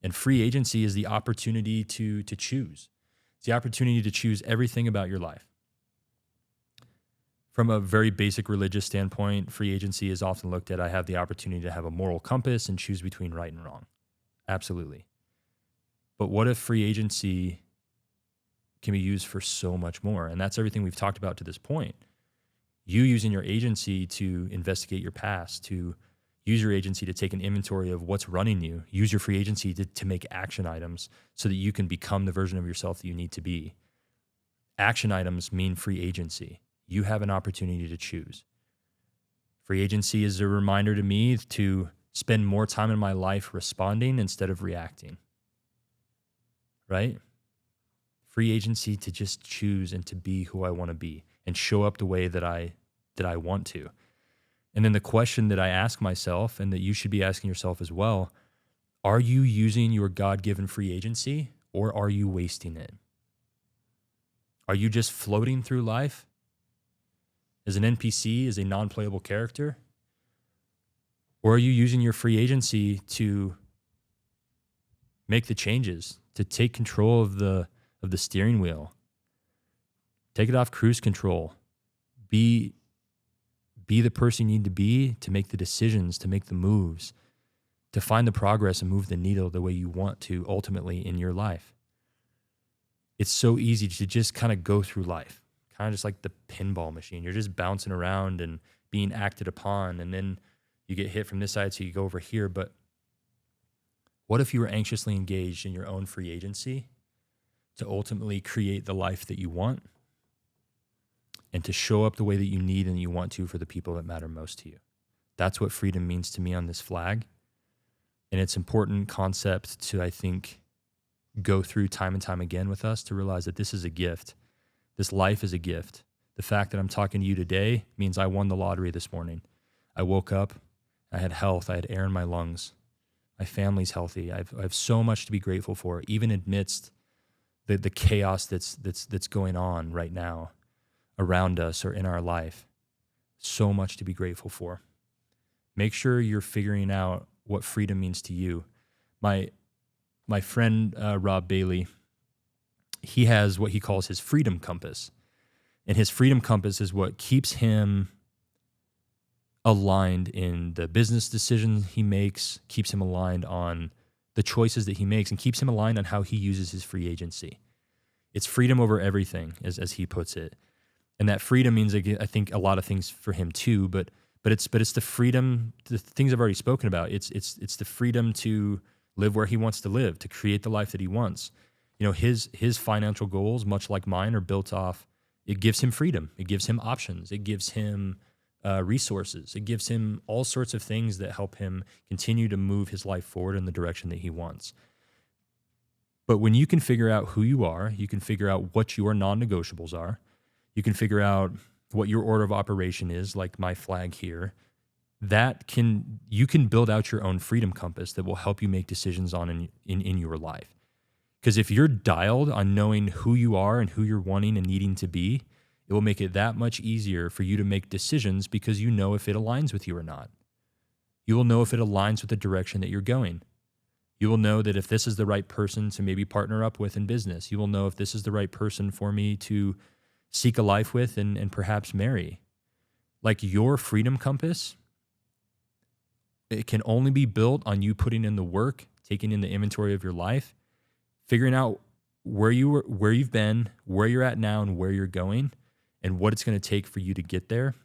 And free agency is the opportunity to choose. It's the opportunity to choose everything about your life. From a very basic religious standpoint, free agency is often looked at, I have the opportunity to have a moral compass and choose between right and wrong. Absolutely. But what if free agency can be used for so much more? And that's everything we've talked about to this point. You using your agency to investigate your past, to use your agency to take an inventory of what's running you, use your free agency to make action items so that you can become the version of yourself that you need to be. Action items mean free agency. You have an opportunity to choose. Free agency is a reminder to me to spend more time in my life responding instead of reacting. Right? Free agency to just choose and to be who I want to be and show up the way that I want to. And then the question that I ask myself and that you should be asking yourself as well, are you using your God-given free agency or are you wasting it? Are you just floating through life as an NPC, as a non-playable character? Or are you using your free agency to make the changes, to take control of the steering wheel? Take it off cruise control. Be the person you need to be to make the decisions, to make the moves, to find the progress and move the needle the way you want to ultimately in your life. It's so easy to just kind of go through life, kind of just like the pinball machine. You're just bouncing around and being acted upon, and then you get hit from this side, so you go over here. But what if you were anxiously engaged in your own free agency to ultimately create the life that you want and to show up the way that you need and you want to for the people that matter most to you? That's what freedom means to me on this flag. And it's an important concept to, I think, go through time and time again with us to realize that this is a gift. This life is a gift. The fact that I'm talking to you today means I won the lottery this morning. I woke up, I had health, I had air in my lungs. My family's healthy. I have so much to be grateful for, even amidst the chaos that's going on right now around us or in our life. So much to be grateful for. Make sure you're figuring out what freedom means to you. My friend Rob Bailey, he has what he calls his freedom compass. And his freedom compass is what keeps him aligned in the business decisions he makes, keeps him aligned on the choices that he makes, and keeps him aligned on how he uses his free agency. It's freedom over everything, as he puts it. And that freedom means, I think, a lot of things for him too, but it's the freedom, the things I've already spoken about. It's the freedom to live where he wants to live, to create the life that he wants. You know, his financial goals, much like mine, are built off, it gives him freedom. It gives him options. It gives him resources. It gives him all sorts of things that help him continue to move his life forward in the direction that he wants. But when you can figure out who you are, you can figure out what your non-negotiables are, you can figure out what your order of operation is, like my flag here, you can build out your own freedom compass that will help you make decisions on in your life. Because if you're dialed on knowing who you are and who you're wanting and needing to be, it will make it that much easier for you to make decisions because you know if it aligns with you or not. You will know if it aligns with the direction that you're going. You will know that if this is the right person to maybe partner up with in business. You will know if this is the right person for me to seek a life with and perhaps marry. Like your freedom compass, it can only be built on you putting in the work, taking in the inventory of your life, figuring out where you've been, where you're at now, and where you're going, and what it's going to take for you to get there.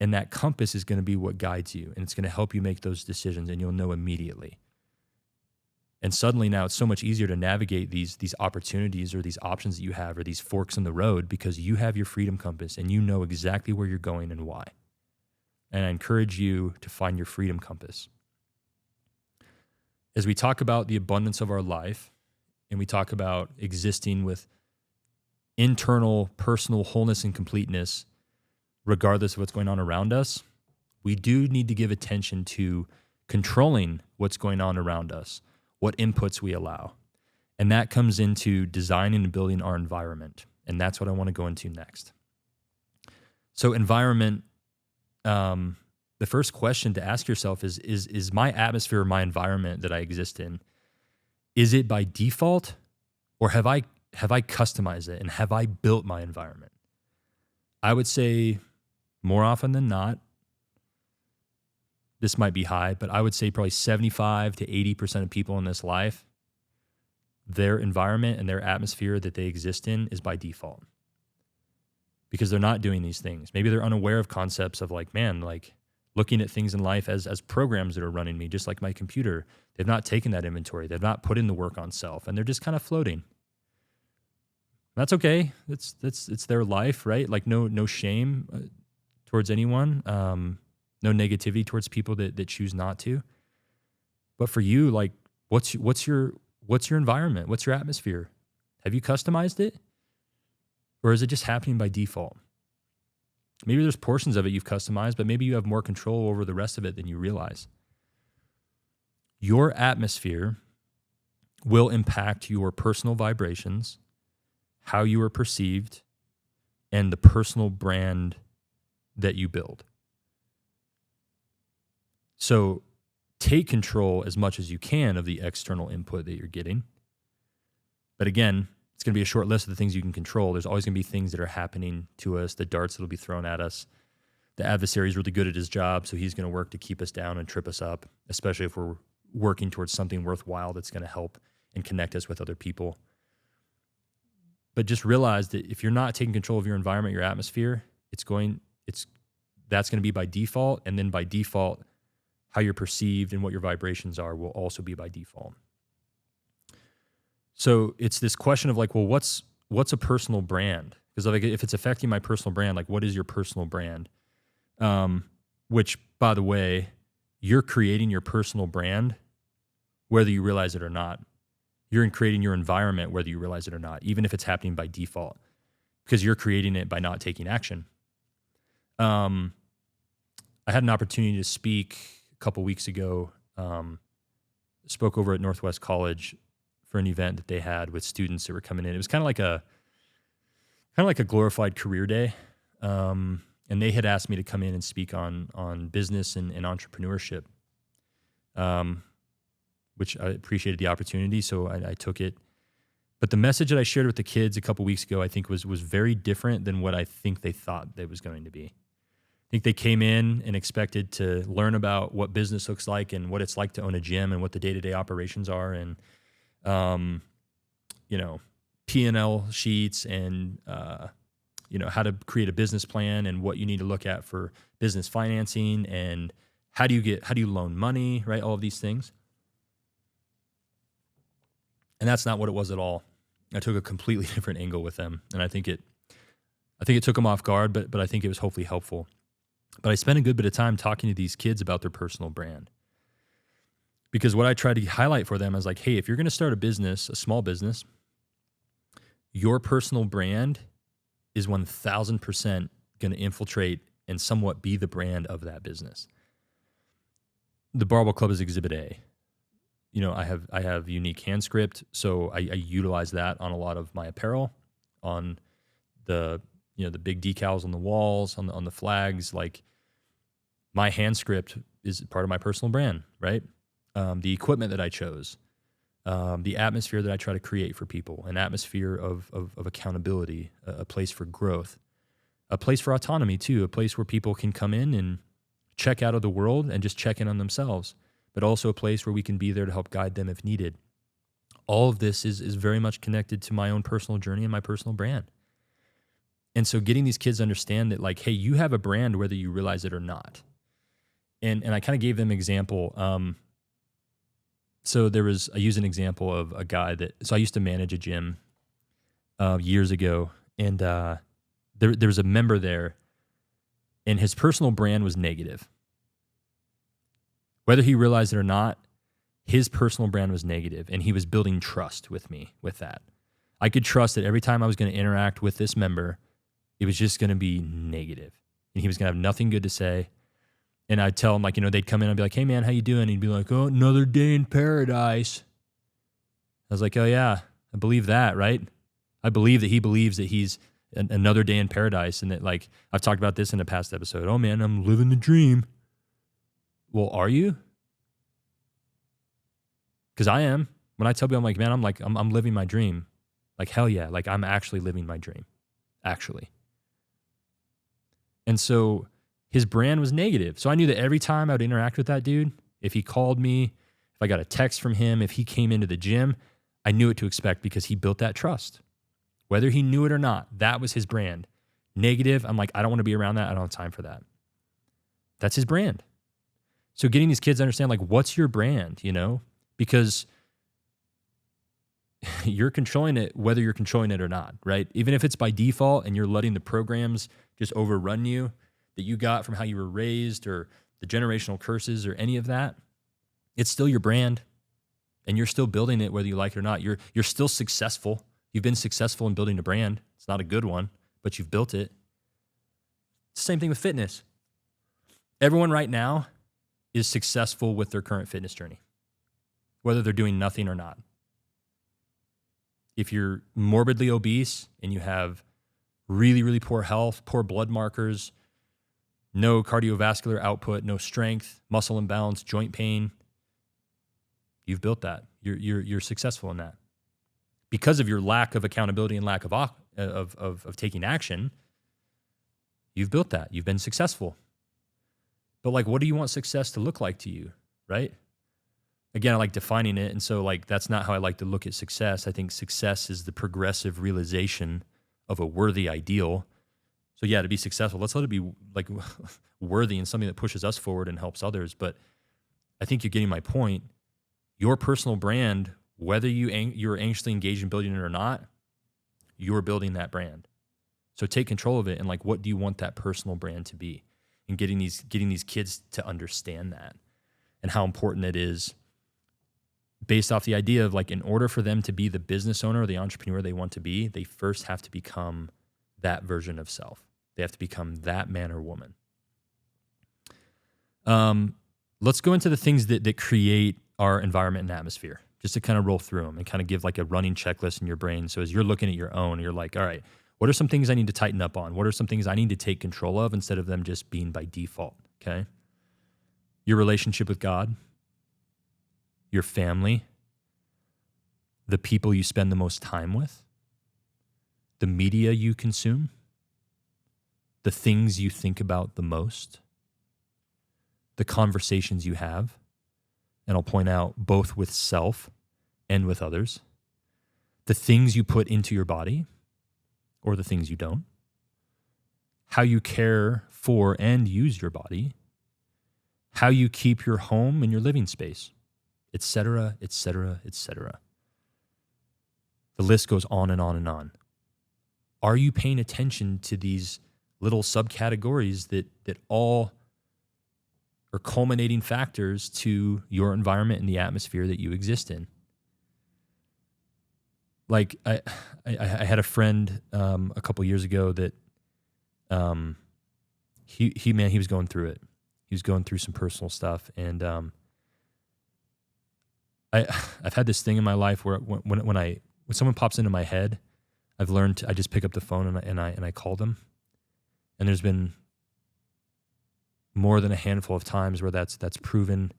And that compass is going to be what guides you, and it's going to help you make those decisions, and you'll know immediately. And suddenly now it's so much easier to navigate these opportunities or these options that you have or these forks in the road because you have your freedom compass and you know exactly where you're going and why. And I encourage you to find your freedom compass. As we talk about the abundance of our life and we talk about existing with internal personal wholeness and completeness, regardless of what's going on around us, we do need to give attention to controlling what's going on around us, what inputs we allow. And that comes into designing and building our environment. And that's what I want to go into next. So environment, the first question to ask yourself is my atmosphere or my environment that I exist in, is it by default or have I customized it and have I built my environment? I would say more often than not, this might be high, but I would say probably 75 to 80% of people in this life, their environment and their atmosphere that they exist in is by default because they're not doing these things. Maybe they're unaware of concepts of looking at things in life as programs that are running me, just like my computer. They've not taken that inventory. They've not put in the work on self, and they're just kind of floating. That's okay. It's their life, right? Like no shame towards anyone. No negativity towards people that choose not to. But for you, like, what's your environment? What's your atmosphere? Have you customized it? Or is it just happening by default? Maybe there's portions of it you've customized, but maybe you have more control over the rest of it than you realize. Your atmosphere will impact your personal vibrations, how you are perceived, and the personal brand that you build. So take control as much as you can of the external input that you're getting. But again, it's going to be a short list of the things you can control. There's always going to be things that are happening to us, the darts that will be thrown at us. The adversary is really good at his job, so he's going to work to keep us down and trip us up, especially if we're working towards something worthwhile that's going to help and connect us with other people. But just realize that if you're not taking control of your environment, your atmosphere, that's going to be by default, and then by default, how you're perceived and what your vibrations are will also be by default. So it's this question of what's a personal brand? Because if it's affecting my personal brand, what is your personal brand? Which, by the way, you're creating your personal brand whether you realize it or not. You're creating your environment whether you realize it or not, even if it's happening by default, because you're creating it by not taking action. I had an opportunity to speak a couple weeks ago, spoke over at Northwest College for an event that they had with students that were coming in. It was kind of like a glorified career day. And they had asked me to come in and speak on business and entrepreneurship, which I appreciated the opportunity. So I took it. But the message that I shared with the kids a couple weeks ago, I think was very different than what I think they thought it was going to be. I think they came in and expected to learn about what business looks like and what it's like to own a gym and what the day-to-day operations are and, P&L sheets and, how to create a business plan and what you need to look at for business financing and how do you loan money, right? All of these things. And that's not what it was at all. I took a completely different angle with them. And I think it took them off guard, but I think it was hopefully helpful. But I spent a good bit of time talking to these kids about their personal brand. Because what I try to highlight for them is like, hey, if you're going to start a business, a small business, your personal brand is 1000% going to infiltrate and somewhat be the brand of that business. The Barbell Club is Exhibit A. You know, I have unique hand script, so I utilize that on a lot of my apparel, on the the big decals on the walls, on the flags. Like, my hand script is part of my personal brand, right? The equipment that I chose, the atmosphere that I try to create for people, an atmosphere of accountability, a place for growth, a place for autonomy too, a place where people can come in and check out of the world and just check in on themselves, but also a place where we can be there to help guide them if needed. All of this is very much connected to my own personal journey and my personal brand. And so getting these kids to understand that, like, hey, you have a brand whether you realize it or not. And I kind of gave them an example. So I used an example of a guy so I used to manage a gym years ago, and there was a member there, and his personal brand was negative. Whether he realized it or not, his personal brand was negative, and he was building trust with me with that. I could trust that every time I was going to interact with this member, it was just going to be negative, and he was going to have nothing good to say. And I'd tell him, like, they'd come in and be like, hey, man, how you doing? And he'd be like, oh, another day in paradise. I was like, oh, yeah, I believe that, right? I believe that he believes that he's another day in paradise, and that, like, I've talked about this in a past episode. Oh, man, I'm living the dream. Well, are you? Because I am. When I tell people, I'm like, man, I'm living my dream. Like, hell yeah. Like, I'm actually living my dream. Actually. And so his brand was negative. So I knew that every time I would interact with that dude, if he called me, if I got a text from him, if he came into the gym, I knew what to expect because he built that trust. Whether he knew it or not, that was his brand. Negative, I'm like, I don't want to be around that. I don't have time for that. That's his brand. So getting these kids to understand, like, what's your brand, Because you're controlling it whether you're controlling it or not, right? Even if it's by default and you're letting the programs just overrun you that you got from how you were raised or the generational curses or any of that, it's still your brand, and you're still building it whether you like it or not. You're still successful. You've been successful in building a brand. It's not a good one, but you've built it. It's the same thing with fitness. Everyone right now is successful with their current fitness journey, whether they're doing nothing or not. If you're morbidly obese and you have really, really poor health, poor blood markers, no cardiovascular output, no strength, muscle imbalance, joint pain, you've built that. You're successful in that. Because of your lack of accountability and lack of taking action, you've built that. You've been successful. But, like, what do you want success to look like to you, right? Again, I like defining it, and so, like, that's not how I like to look at success. I think success is the progressive realization of a worthy ideal. So, yeah, to be successful, let's let it be, like, worthy and something that pushes us forward and helps others. But I think you're getting my point. Your personal brand, whether you're anxiously engaged in building it or not, you're building that brand. So take control of it, and, like, what do you want that personal brand to be? And getting these kids to understand that and how important it is, based off the idea of, like, in order for them to be the business owner or the entrepreneur they want to be, they first have to become that version of self. They have to become that man or woman. Let's go into the things that create our environment and atmosphere, just to kind of roll through them and kind of give, like, a running checklist in your brain. So as you're looking at your own, you're like, all right, what are some things I need to tighten up on? What are some things I need to take control of instead of them just being by default, okay? Your relationship with God, your family, the people you spend the most time with, the media you consume, the things you think about the most, the conversations you have, and I'll point out both with self and with others, the things you put into your body or the things you don't, how you care for and use your body, how you keep your home and your living space, etc., etc., etc. The list goes on and on and on. Are you paying attention to these little subcategories that all are culminating factors to your environment and the atmosphere that you exist in. Like I had a friend a couple years ago that he was going through it. He was going through some personal stuff, and I've had this thing in my life where when someone pops into my head, I've learned I just pick up the phone and I call them. And there's been more than a handful of times where that's proven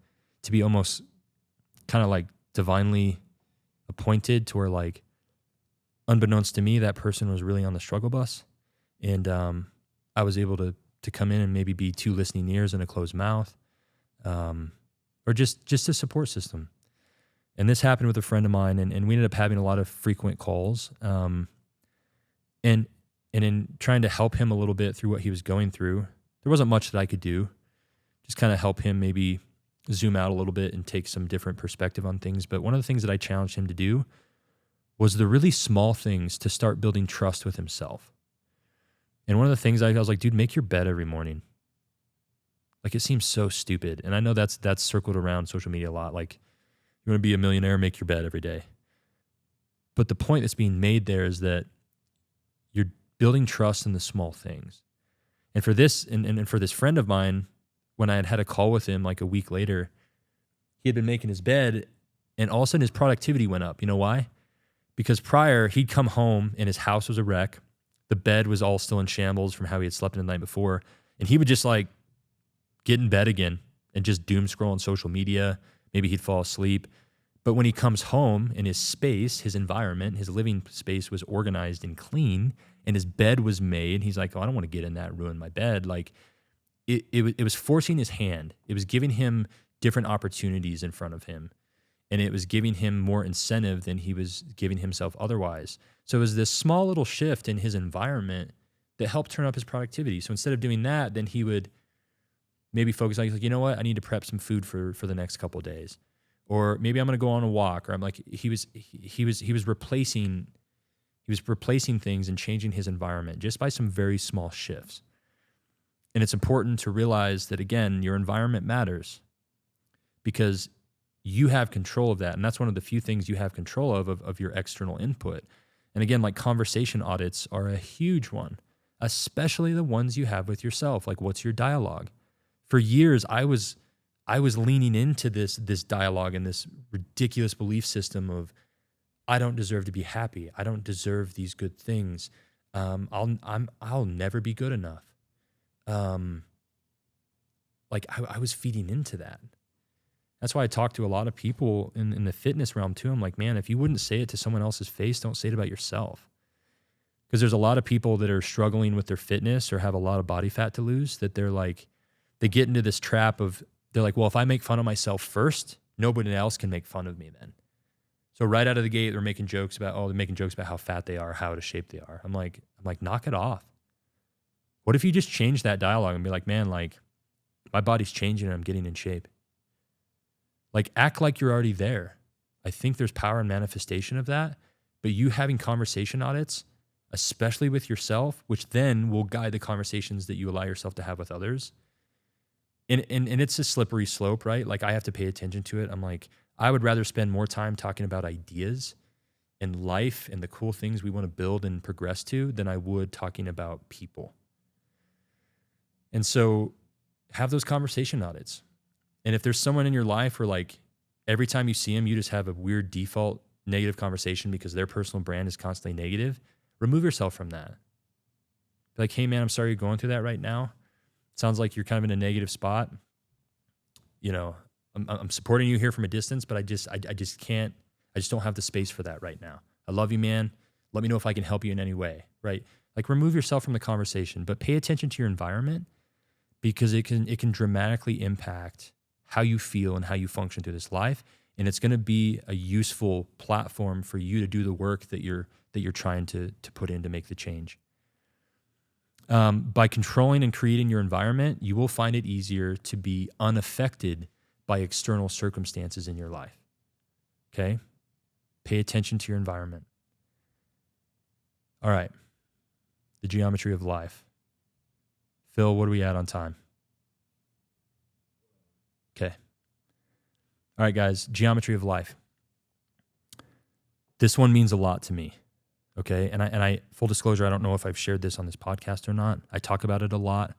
to be almost kind of like divinely appointed, to where, like, unbeknownst to me, that person was really on the struggle bus. And I was able to come in and maybe be 2 listening ears and a closed mouth, or just a support system. And this happened with a friend of mine, and we ended up having a lot of frequent calls. And in trying to help him a little bit through what he was going through, there wasn't much that I could do. Just kind of help him maybe zoom out a little bit and take some different perspective on things. But one of the things that I challenged him to do was the really small things to start building trust with himself. And one of the things I was like, dude, make your bed every morning. Like, it seems so stupid. And I know that's circled around social media a lot. Like, you want to be a millionaire, make your bed every day. But the point that's being made there is that you're building trust in the small things. And for this, and for this friend of mine, when I had a call with him like a week later, he had been making his bed, and all of a sudden his productivity went up. You know why? Because prior, he'd come home and his house was a wreck. The bed was all still in shambles from how he had slept in the night before. And he would just like get in bed again and just doom scroll on social media. Maybe he'd fall asleep. But when he comes home and his space, his environment, his living space was organized and clean, and his bed was made, he's like, oh, I don't want to get in that and ruin my bed. Like, it was forcing his hand. It was giving him different opportunities in front of him. And it was giving him more incentive than he was giving himself otherwise. So it was this small little shift in his environment that helped turn up his productivity. So instead of doing that, then he would maybe focus on, like, you know what, I need to prep some food for the next couple of days. Or maybe I'm going to go on a walk. Or I'm like, he was replacing things and changing his environment just by some very small shifts. And it's important to realize that, again, your environment matters, because you have control of that. And that's one of the few things you have control of your external input. And again, like, conversation audits are a huge one, especially the ones you have with yourself. Like, what's your dialogue? For years, I was leaning into this dialogue and this ridiculous belief system of, I don't deserve to be happy. I don't deserve these good things. I'll never be good enough. Like, I was feeding into that. That's why I talk to a lot of people in the fitness realm too. I'm like, man, if you wouldn't say it to someone else's face, don't say it about yourself. Because there's a lot of people that are struggling with their fitness or have a lot of body fat to lose, that they're like, they get into this trap of, they're like, well, if I make fun of myself first, nobody else can make fun of me then. So right out of the gate, they're making jokes about how fat they are, how out of shape they are. I'm like, knock it off. What if you just change that dialogue and be like, man, like, my body's changing and I'm getting in shape. Like, act like you're already there. I think there's power in manifestation of that, but you having conversation audits, especially with yourself, which then will guide the conversations that you allow yourself to have with others. And it's a slippery slope, right? Like, I have to pay attention to it. I'm like, I would rather spend more time talking about ideas and life and the cool things we want to build and progress to than I would talking about people. And so have those conversation audits. And if there's someone in your life where, like, every time you see them, you just have a weird default negative conversation because their personal brand is constantly negative, remove yourself from that. Be like, hey man, I'm sorry you're going through that right now. Sounds like you're kind of in a negative spot. You know, I'm supporting you here from a distance, but I just don't have the space for that right now. I love you, man. Let me know if I can help you in any way, right? Like, remove yourself from the conversation, but pay attention to your environment, because it can dramatically impact how you feel and how you function through this life. And it's going to be a useful platform for you to do the work that you're trying to put in to make the change. By controlling and creating your environment, you will find it easier to be unaffected by external circumstances in your life. Okay? Pay attention to your environment. All right. The geometry of life. Phil, what are we at on time? Okay. All right, guys, geometry of life. This one means a lot to me. Okay. And I full disclosure, I don't know if I've shared this on this podcast or not. I talk about it a lot.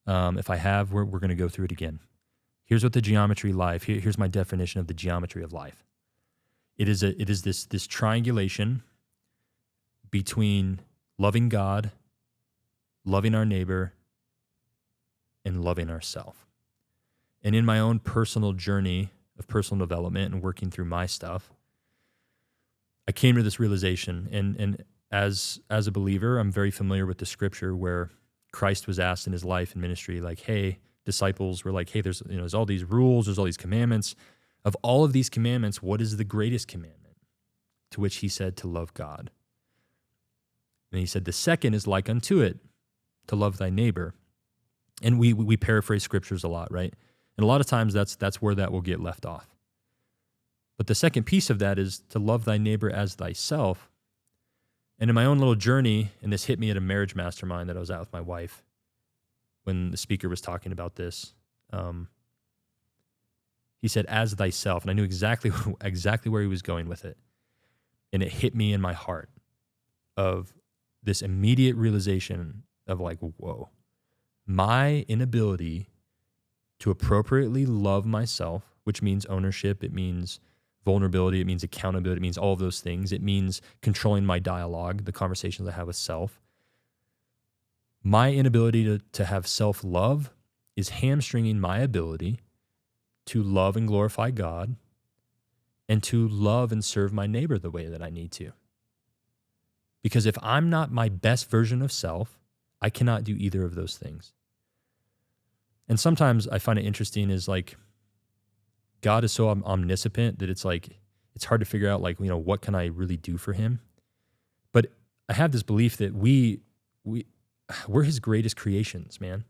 If I have, we're going to go through it again. Here's what the geometry life, here's my definition of the geometry of life. It is this triangulation between loving God, loving our neighbor, and loving ourselves. And in my own personal journey of personal development and working through my stuff, I came to this realization. And as a believer, I'm very familiar with the scripture where Christ was asked in his life and ministry, like, hey, disciples were like, hey, there's all these rules, there's all these commandments. Of all of these commandments, what is the greatest commandment? To which he said, to love God. And he said, the second is like unto it, to love thy neighbor. And we paraphrase scriptures a lot, right? And a lot of times that's where that will get left off. But the second piece of that is to love thy neighbor as thyself. And in my own little journey, and this hit me at a marriage mastermind that I was at with my wife when the speaker was talking about this, he said, as thyself. And I knew exactly where he was going with it. And it hit me in my heart of this immediate realization of like, whoa, my inability to appropriately love myself, which means ownership, it means vulnerability, it means accountability, it means all of those things. It means controlling my dialogue, the conversations I have with self. My inability to have self-love is hamstringing my ability to love and glorify God and to love and serve my neighbor the way that I need to. Because if I'm not my best version of self, I cannot do either of those things. And sometimes I find it interesting is like, God is so omniscient that it's like, it's hard to figure out like, what can I really do for him? But I have this belief that we're his greatest creations, man.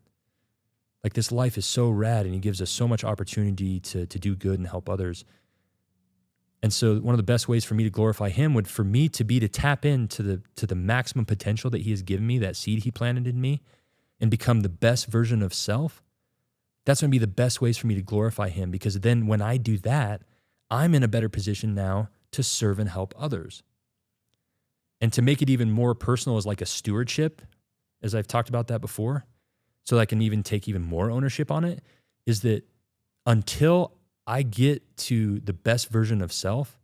Like this life is so rad and he gives us so much opportunity to do good and help others. And so one of the best ways for me to glorify him would for me to be to tap into the maximum potential that he has given me, that seed he planted in me, and become the best version of self. That's going to be the best ways for me to glorify him, because then when I do that, I'm in a better position now to serve and help others. And to make it even more personal is like a stewardship, as I've talked about that before, so that I can even take even more ownership on it, is that until I get to the best version of self,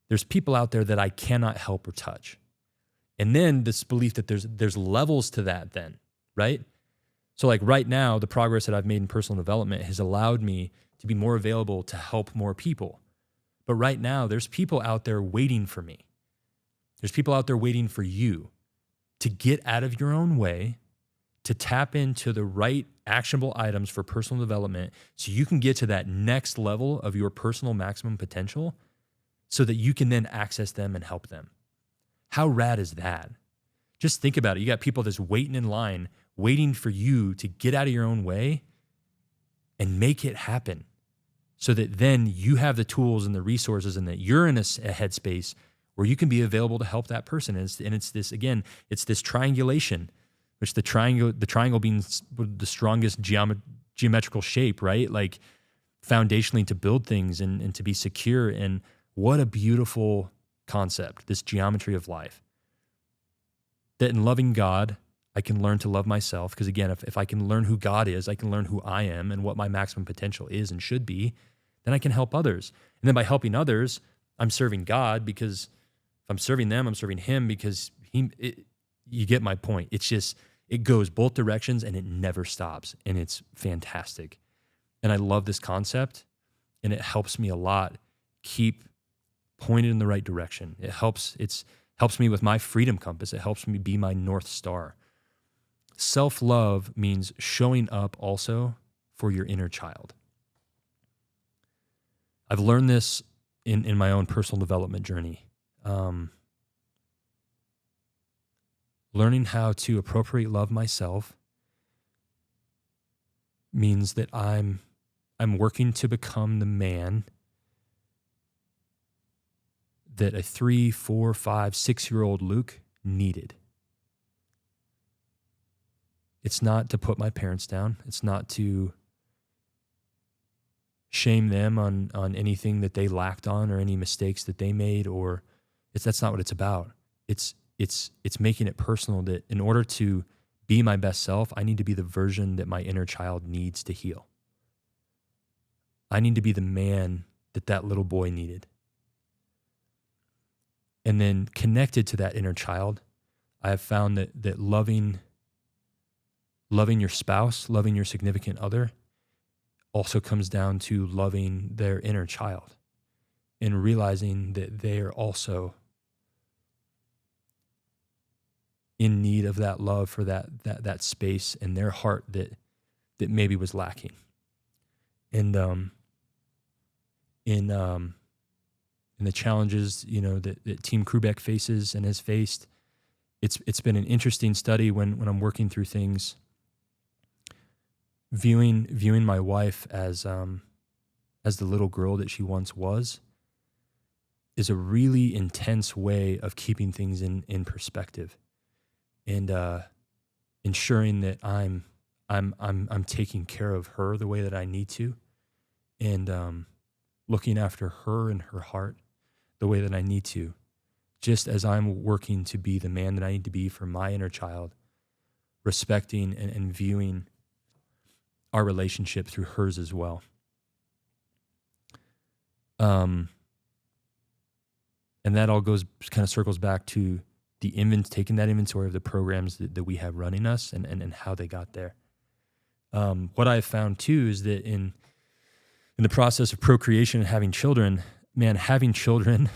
there's people out there that I cannot help or touch. And then this belief that there's levels to that then, right? So like right now, the progress that I've made in personal development has allowed me to be more available to help more people. But right now, there's people out there waiting for me. There's people out there waiting for you to get out of your own way, to tap into the right actionable items for personal development so you can get to that next level of your personal maximum potential so that you can then access them and help them. How rad is that? Just think about it. You got people just waiting in line, waiting for you to get out of your own way and make it happen so that then you have the tools and the resources and that you're in a headspace where you can be available to help that person. And it's this triangulation, which the triangle being the strongest geometrical shape, right? Like foundationally to build things and to be secure. And what a beautiful concept, this geometry of life. That in loving God, I can learn to love myself. Because again, if I can learn who God is, I can learn who I am and what my maximum potential is and should be, then I can help others. And then by helping others, I'm serving God, because if I'm serving them, I'm serving him, because you get my point. It's just, it goes both directions and it never stops. And it's fantastic. And I love this concept, and it helps me a lot keep pointed in the right direction. It helps me with my freedom compass. It helps me be my North Star. Self-love means showing up also for your inner child. I've learned this in my own personal development journey. Learning how to appropriately love myself means that I'm working to become the man that a 3, 4, 5, 6-year-old Luke needed. It's not to put my parents down. It's not to shame them on anything that they lacked on or any mistakes that they made, or that's not what it's about. It's making it personal that in order to be my best self, I need to be the version that my inner child needs to heal. I need to be the man that little boy needed. And then connected to that inner child, I have found that loving your spouse, loving your significant other, also comes down to loving their inner child and realizing that they are also in need of that love for that space in their heart that maybe was lacking. And in the challenges, that Team Krubeck faces and has faced, it's been an interesting study when I'm working through things. Viewing my wife as the little girl that she once was is a really intense way of keeping things in perspective, and ensuring that I'm taking care of her the way that I need to, and looking after her and her heart the way that I need to, just as I'm working to be the man that I need to be for my inner child, respecting and viewing our relationship through hers as well. And that all kind of circles back to taking that inventory of the programs that we have running us and how they got there. What I've found too is that in the process of procreation and having children, having children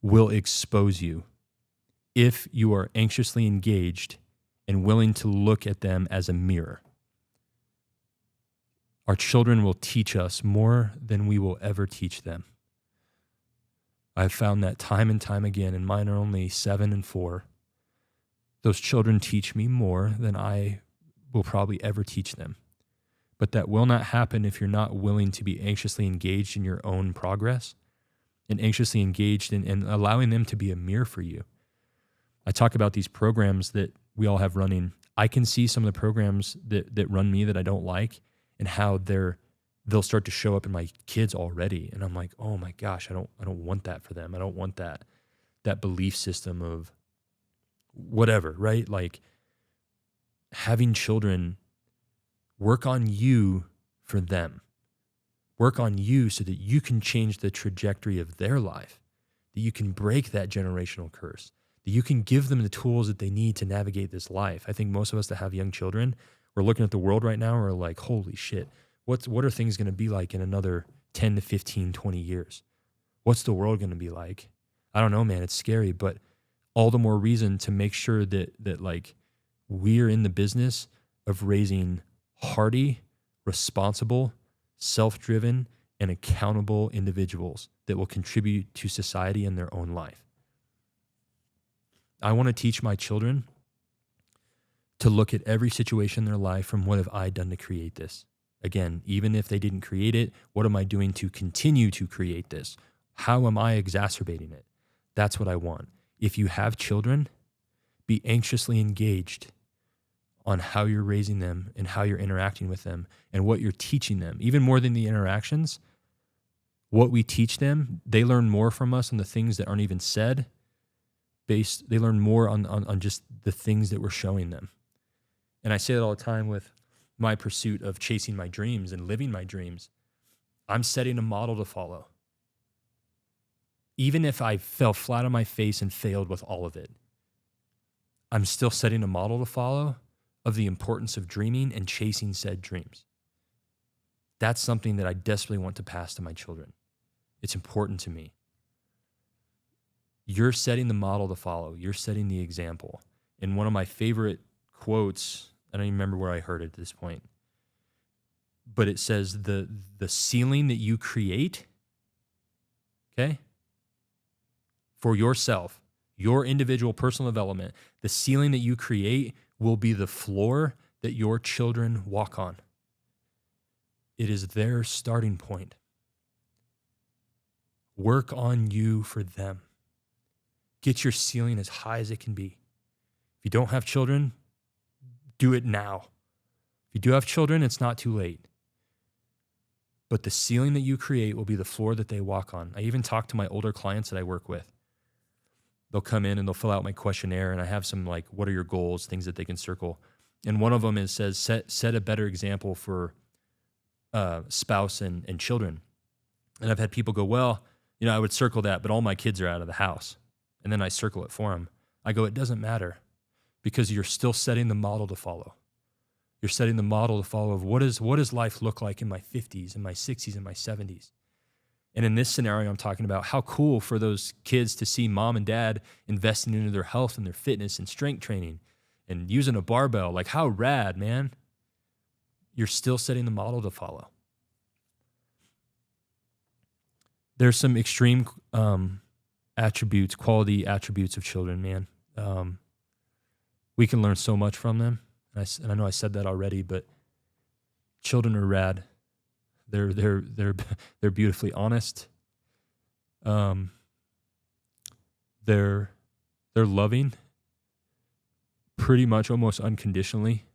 will expose you if you are anxiously engaged and willing to look at them as a mirror. Our children will teach us more than we will ever teach them. I've found that time and time again, and mine are only 7 and 4. Those children teach me more than I will probably ever teach them. But that will not happen if you're not willing to be anxiously engaged in your own progress and anxiously engaged in allowing them to be a mirror for you. I talk about these programs that we all have running. I can see some of the programs that run me that I don't like, and how they'll start to show up in my kids already. And I'm like, oh my gosh, I don't want that for them. I don't want that belief system of whatever, right? Like, having children, work on you for them. Work on you so that you can change the trajectory of their life, that you can break that generational curse, that you can give them the tools that they need to navigate this life. I think most of us that have young children, we're looking at the world right now, and we're like, holy shit, what are things going to be like in another 10 to 15, 20 years? What's the world going to be like? I don't know, man. It's scary, but all the more reason to make sure that like we're in the business of raising hearty, responsible, self-driven, and accountable individuals that will contribute to society in their own life. I want to teach my children to look at every situation in their life from what have I done to create this? Again, even if they didn't create it, what am I doing to continue to create this? How am I exacerbating it? That's what I want. If you have children, be anxiously engaged on how you're raising them and how you're interacting with them and what you're teaching them. Even more than the interactions, what we teach them, they learn more from us on the things that aren't even said. They learn more on just the things that we're showing them. And I say that all the time with my pursuit of chasing my dreams and living my dreams. I'm setting a model to follow. Even if I fell flat on my face and failed with all of it, I'm still setting a model to follow of the importance of dreaming and chasing said dreams. That's something that I desperately want to pass to my children. It's important to me. You're setting the model to follow. You're setting the example. And one of my favorite quotes, I don't even remember where I heard it at this point, but it says the ceiling that you create, okay, for yourself, your individual personal development, the ceiling that you create will be the floor that your children walk on. It is their starting point. Work on you for them. Get your ceiling as high as it can be. If you don't have children, do it now. If you do have children, it's not too late. But the ceiling that you create will be the floor that they walk on. I even talk to my older clients that I work with. They'll come in and they'll fill out my questionnaire, and I have some like, what are your goals, things that they can circle. And one of them says, set a better example for spouse and children. And I've had people go, well, I would circle that, but all my kids are out of the house. And then I circle it for them. I go, it doesn't matter, because you're still setting the model to follow. You're setting the model to follow of what does life look like in my 50s, in my 60s, in my 70s. And in this scenario, I'm talking about how cool for those kids to see mom and dad investing into their health and their fitness and strength training and using a barbell. Like, how rad, man. You're still setting the model to follow. There's some extreme attributes, quality attributes of children, man. We can learn so much from them. And I know I said that already, but children are rad. They're beautifully honest. They're loving, pretty much almost unconditionally,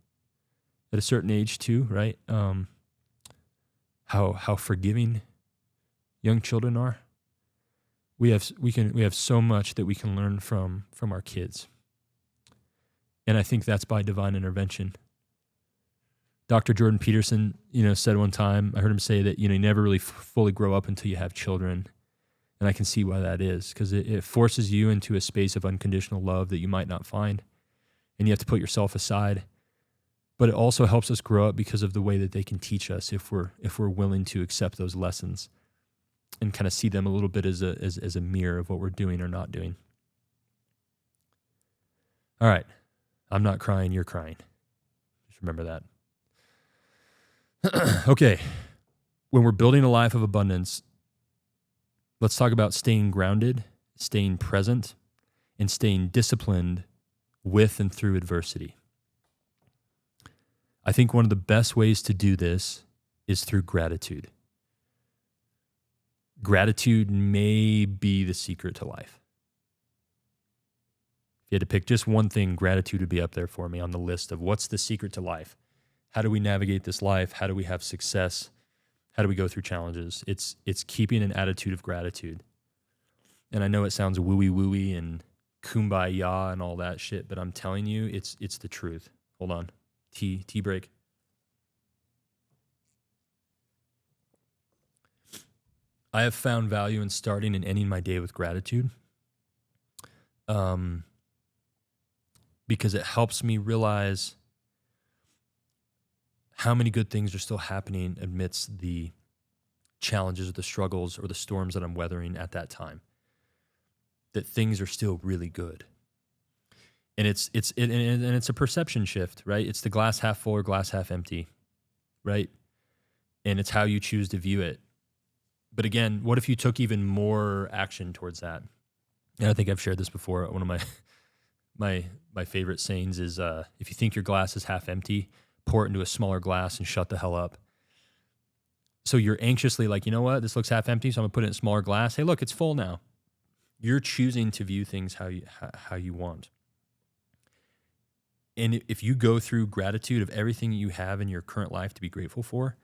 at a certain age too, right? How forgiving young children are. We have so much that we can learn from our kids. And I think that's by divine intervention. Dr. Jordan Peterson, said one time, I heard him say that, you never really fully grow up until you have children. And I can see why that is, because it forces you into a space of unconditional love that you might not find. And you have to put yourself aside. But it also helps us grow up because of the way that they can teach us if we're willing to accept those lessons and kind of see them a little bit as a mirror of what we're doing or not doing. All right. I'm not crying, you're crying. Just remember that. Okay, when we're building a life of abundance, let's talk about staying grounded, staying present, and staying disciplined with and through adversity. I think one of the best ways to do this is through gratitude. Gratitude may be the secret to life. If you had to pick just one thing, gratitude would be up there for me on the list of what's the secret to life. How do we navigate this life? How do we have success? How do we go through challenges? It's keeping an attitude of gratitude. And I know it sounds wooey and kumbaya and all that shit, but I'm telling you, it's the truth. Hold on. Tea break. I have found value in starting and ending my day with gratitude. Because it helps me realize how many good things are still happening amidst the challenges or the struggles or the storms that I'm weathering at that time. That things are still really good. And it's a perception shift, right? It's the glass half full or glass half empty, right? And it's how you choose to view it. But again, what if you took even more action towards that? And I think I've shared this before. One of my favorite sayings is, if you think your glass is half empty, pour it into a smaller glass and shut the hell up. So you're anxiously like, you know what? This looks half empty, so I'm gonna put it in a smaller glass. Hey, look, it's full now. You're choosing to view things how you want. And if you go through gratitude of everything you have in your current life to be grateful for,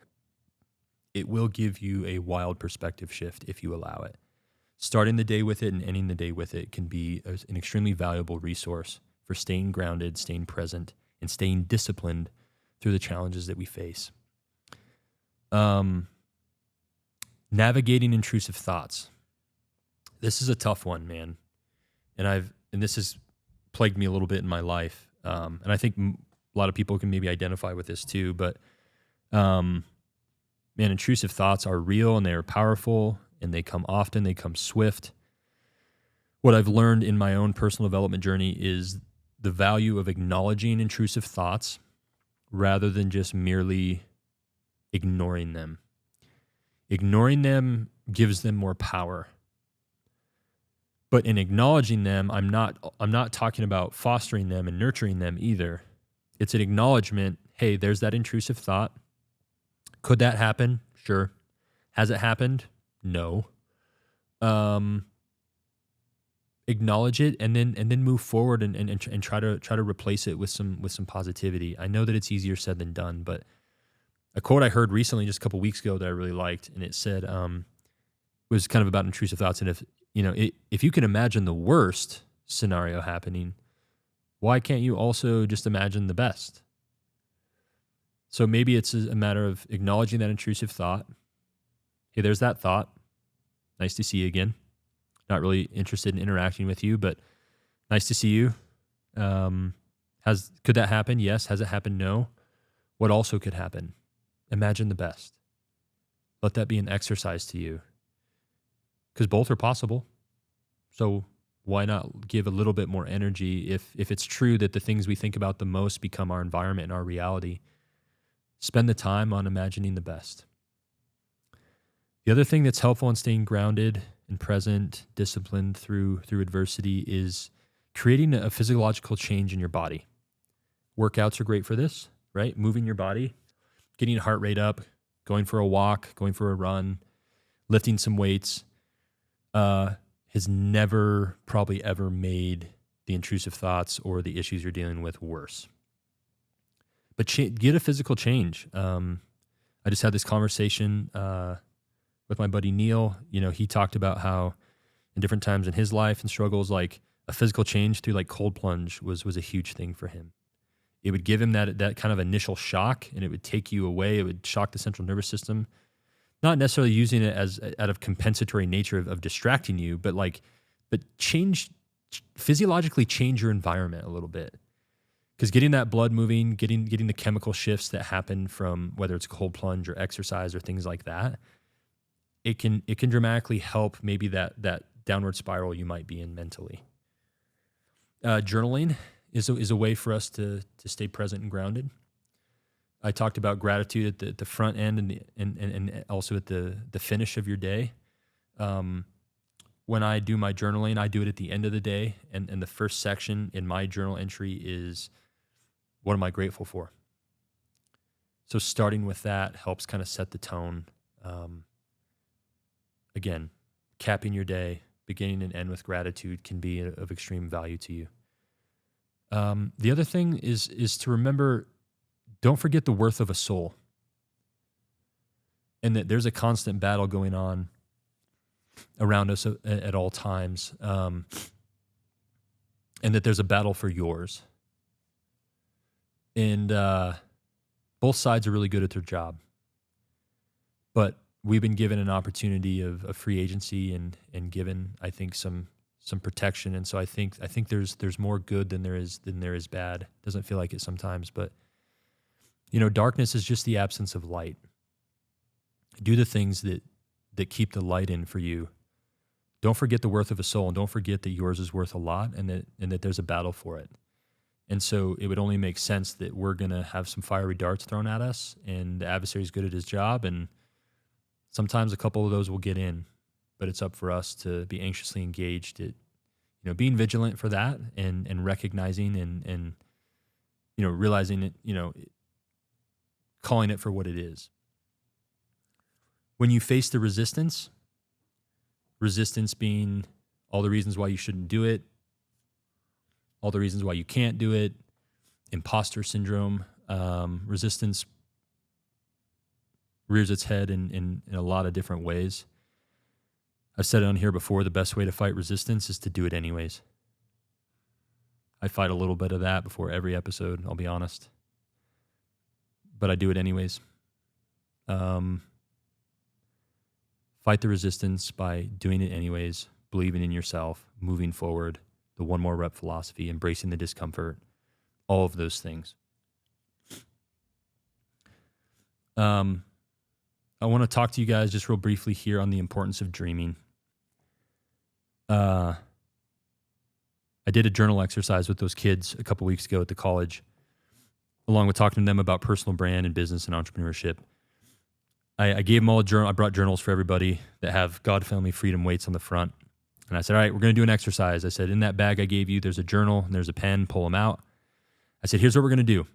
it will give you a wild perspective shift if you allow it. Starting the day with it and ending the day with it can be an extremely valuable resource for staying grounded, staying present, and staying disciplined through the challenges that we face. Navigating intrusive thoughts. This is a tough one, man. And this has plagued me a little bit in my life. And I think a lot of people can maybe identify with this too, but man, intrusive thoughts are real and they are powerful and they come often, they come swift. What I've learned in my own personal development journey is the value of acknowledging intrusive thoughts rather than just merely ignoring them. Ignoring them gives them more power. But in acknowledging them, I'm not talking about fostering them and nurturing them either. It's an acknowledgement, hey, there's that intrusive thought. Could that happen? Sure. Has it happened? No. acknowledge it, and then move forward and try to replace it with some positivity. I know that it's easier said than done, but a quote I heard recently, just a couple weeks ago, that I really liked, and it said, was kind of about intrusive thoughts. And if you can imagine the worst scenario happening, why can't you also just imagine the best? So maybe it's a matter of acknowledging that intrusive thought. Hey, there's that thought. Nice to see you again. Not really interested in interacting with you, but nice to see you. Could that happen? Yes. Has it happened? No. What also could happen? Imagine the best. Let that be an exercise to you, because both are possible. So why not give a little bit more energy if it's true that the things we think about the most become our environment and our reality? Spend the time on imagining the best. The other thing that's helpful in staying grounded and present, disciplined through adversity, is creating a physiological change in your body. Workouts are great for this, right? Moving your body, getting heart rate up, going for a walk, going for a run, lifting some weights, has never probably ever made the intrusive thoughts or the issues you're dealing with worse. But get a physical change. I just had this conversation with my buddy Neil. He talked about how in different times in his life and struggles, like a physical change through like cold plunge was a huge thing for him. It would give him that kind of initial shock, and it would take you away. It would shock the central nervous system. Not necessarily using it as out of compensatory nature of distracting you, but physiologically change your environment a little bit. Because getting that blood moving, getting the chemical shifts that happen from whether it's cold plunge or exercise or things like that, it can dramatically help maybe that downward spiral you might be in mentally. Journaling is a way for us to stay present and grounded. I talked about gratitude at the front end and also at the finish of your day. When I do my journaling, I do it at the end of the day, and the first section in my journal entry is, what am I grateful for? So starting with that helps kind of set the tone. Again, capping your day, beginning and end with gratitude can be of extreme value to you. The other thing is to remember, don't forget the worth of a soul, and that there's a constant battle going on around us at all times, and that there's a battle for yours. And both sides are really good at their job, but we've been given an opportunity of free agency and given, I think, some protection. And so I think there's more good than there is bad. Doesn't feel like it sometimes, but darkness is just the absence of light. Do the things that keep the light in for you. Don't forget the worth of a soul, and don't forget that yours is worth a lot, and that there's a battle for it. And so it would only make sense that we're going to have some fiery darts thrown at us, and the adversary's good at his job, and sometimes a couple of those will get in, but it's up for us to be anxiously engaged at, being vigilant for that and recognizing and realizing it, calling it for what it is. When you face the resistance being all the reasons why you shouldn't do it, all the reasons why you can't do it, imposter syndrome, resistance rears its head in a lot of different ways. I've said it on here before, the best way to fight resistance is to do it anyways. I fight a little bit of that before every episode, I'll be honest. But I do it anyways. Fight the resistance by doing it anyways, believing in yourself, moving forward, the one more rep philosophy, embracing the discomfort, all of those things. I want to talk to you guys just real briefly here on the importance of dreaming. I did a journal exercise with those kids a couple weeks ago at the college, along with talking to them about personal brand and business and entrepreneurship. I gave them all a journal. I brought journals for everybody that have God, family, freedom weights on the front. And I said, all right, we're going to do an exercise. I said, in that bag I gave you, there's a journal and there's a pen, pull them out. I said, here's what we're going to do.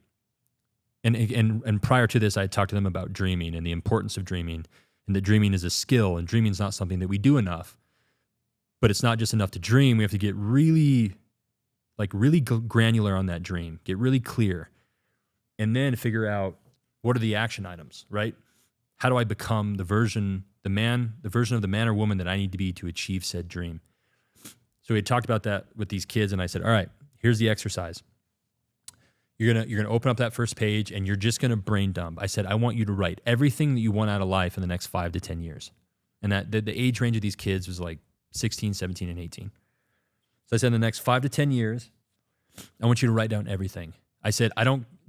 And prior to this, I had talked to them about dreaming and the importance of dreaming, and that dreaming is a skill, and dreaming is not something that we do enough. But it's not just enough to dream. We have to get really granular on that dream, get really clear, and then figure out what are the action items, right? How do I become the version of the man or woman that I need to be to achieve said dream? So we had talked about that with these kids, and I said, all right, here's the exercise. You're gonna open up that first page, and you're just gonna brain dump. I said, I want you to write everything that you want out of life in the next 5 to 10 years. And that the age range of these kids was like 16, 17, and 18. So I said, in the next 5 to 10 years, I want you to write down everything. I said,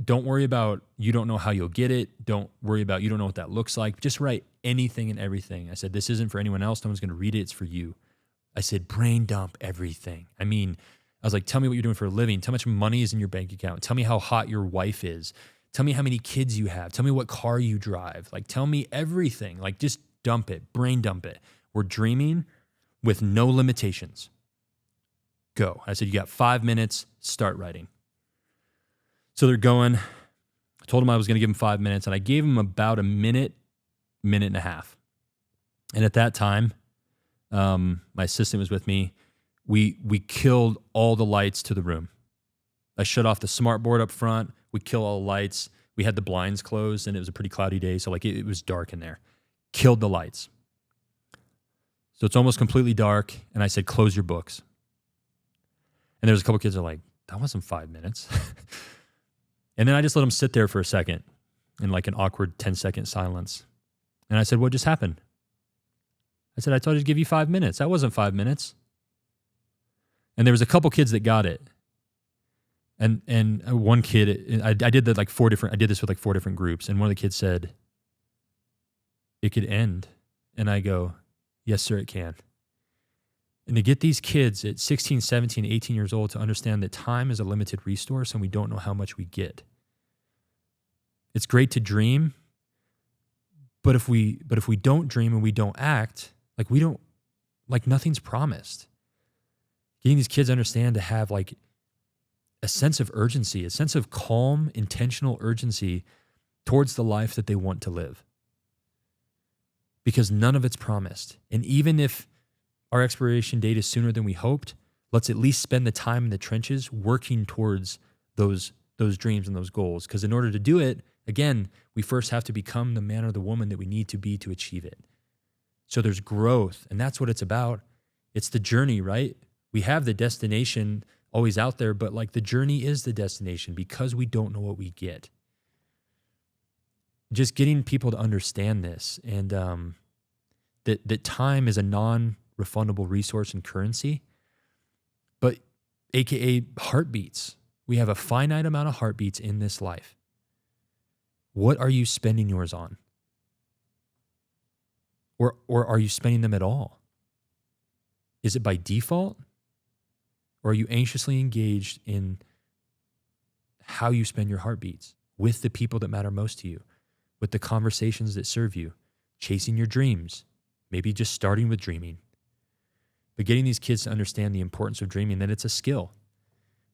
don't worry about, you don't know how you'll get it. Don't worry about, you don't know what that looks like. Just write anything and everything. I said, this isn't for anyone else. No one's going to read it. It's for you. I said, brain dump everything. I mean, I was like, tell me what you're doing for a living. Tell me how much money is in your bank account. Tell me how hot your wife is. Tell me how many kids you have. Tell me what car you drive. Like, tell me everything. Like, just dump it, brain dump it. We're dreaming with no limitations. Go. I said, you got 5 minutes, start writing. So they're going. I told them I was going to give them 5 minutes, and I gave them about a minute and a half. And at that time, my assistant was with me. We killed all the lights to the room. I shut off the smart board up front. We killed all the lights. We had the blinds closed, and it was a pretty cloudy day, so like it was dark in there. Killed the lights. So it's almost completely dark, and I said, close your books. And there was a couple kids that were like, that wasn't 5 minutes. And then I just let them sit there for a second in like an awkward 10-second silence. And I said, what just happened? I said, I told you to give you 5 minutes. That wasn't 5 minutes. And there was a couple kids that got it. And one kid, I did this with like 4 different groups. And one of the kids said, it could end. And I go, yes, sir, it can. And to get these kids at 16, 17, 18 years old to understand that time is a limited resource and we don't know how much we get. It's great to dream, but if we don't dream and we don't act, nothing's promised. Getting these kids to understand to have like a sense of urgency, a sense of calm, intentional urgency towards the life that they want to live. Because none of it's promised. And even if our expiration date is sooner than we hoped, let's at least spend the time in the trenches working towards those dreams and those goals. Because in order to do it, again, we first have to become the man or the woman that we need to be to achieve it. So there's growth, and that's what it's about. It's the journey, right? We have the destination always out there, but like the journey is the destination because we don't know what we get. Just getting people to understand this, and that time is a non-refundable resource and currency, but AKA heartbeats. We have a finite amount of heartbeats in this life. What are you spending yours on? Or are you spending them at all? Is it by default? Or are you anxiously engaged in how you spend your heartbeats with the people that matter most to you, with the conversations that serve you, chasing your dreams, maybe just starting with dreaming? But getting these kids to understand the importance of dreaming, that it's a skill.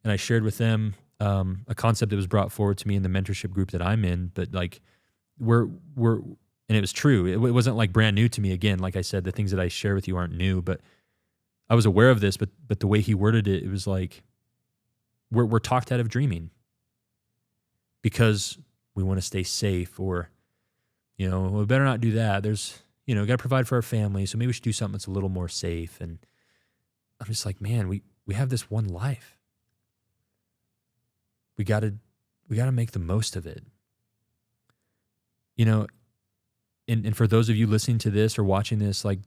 And I shared with them a concept that was brought forward to me in the mentorship group that I'm in, but like we're and it was true. It wasn't like brand new to me. Again, like I said, the things that I share with you aren't new, but I was aware of this, but the way he worded it, it was like we're talked out of dreaming because we want to stay safe, or, we better not do that. There's, got to provide for our family, so maybe we should do something that's a little more safe. And I'm just like, man, we have this one life. We got to make the most of it. And for those of you listening to this or watching this, like,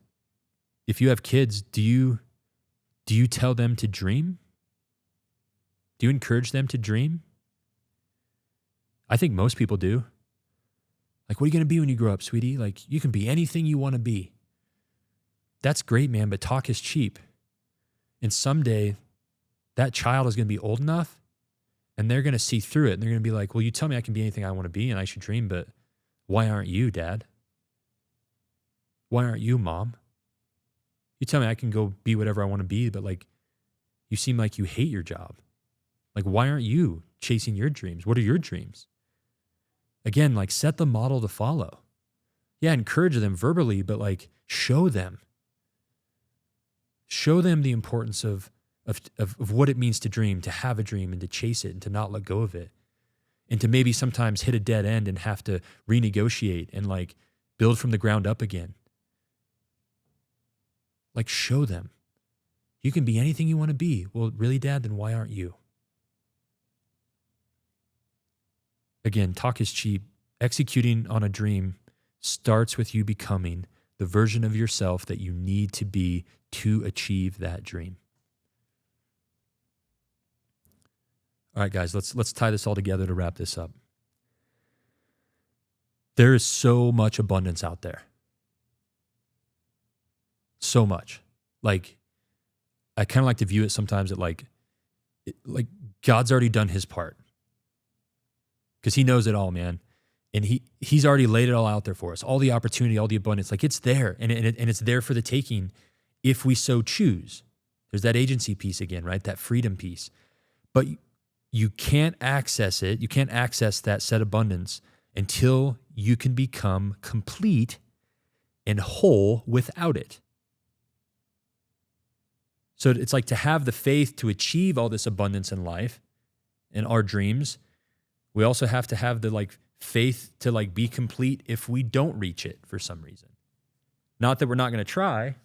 if you have kids, do you tell them to dream? Do you encourage them to dream? I think most people do. Like, what are you going to be when you grow up, sweetie? Like, you can be anything you want to be. That's great, man, but talk is cheap. And someday that child is going to be old enough and they're going to see through it. And they're going to be like, well, you tell me I can be anything I want to be and I should dream, but why aren't you, Dad? Why aren't you, Mom? You tell me I can go be whatever I want to be, but like, you seem like you hate your job. Like, why aren't you chasing your dreams? What are your dreams? Again, like, set the model to follow. Yeah, encourage them verbally, but like, show them. Show them the importance of what it means to dream, to have a dream and to chase it and to not let go of it. And to maybe sometimes hit a dead end and have to renegotiate and like build from the ground up again. Like show them. You can be anything you want to be. Well, really, Dad, then why aren't you? Again, talk is cheap. Executing on a dream starts with you becoming the version of yourself that you need to be to achieve that dream. All right, guys, let's tie this all together to wrap this up. There is so much abundance out there. So much. Like, I kind of like to view it sometimes that like God's already done his part. Because he knows it all, man. And he's already laid it all out there for us. All the opportunity, all the abundance, like it's there. And it's there for the taking if we so choose. There's that agency piece again, right? That freedom piece. But you can't access it. You can't access that said abundance until you can become complete and whole without it. So it's like to have the faith to achieve all this abundance in life and our dreams. We also have to have the like faith to like be complete if we don't reach it for some reason. Not that we're not going to try,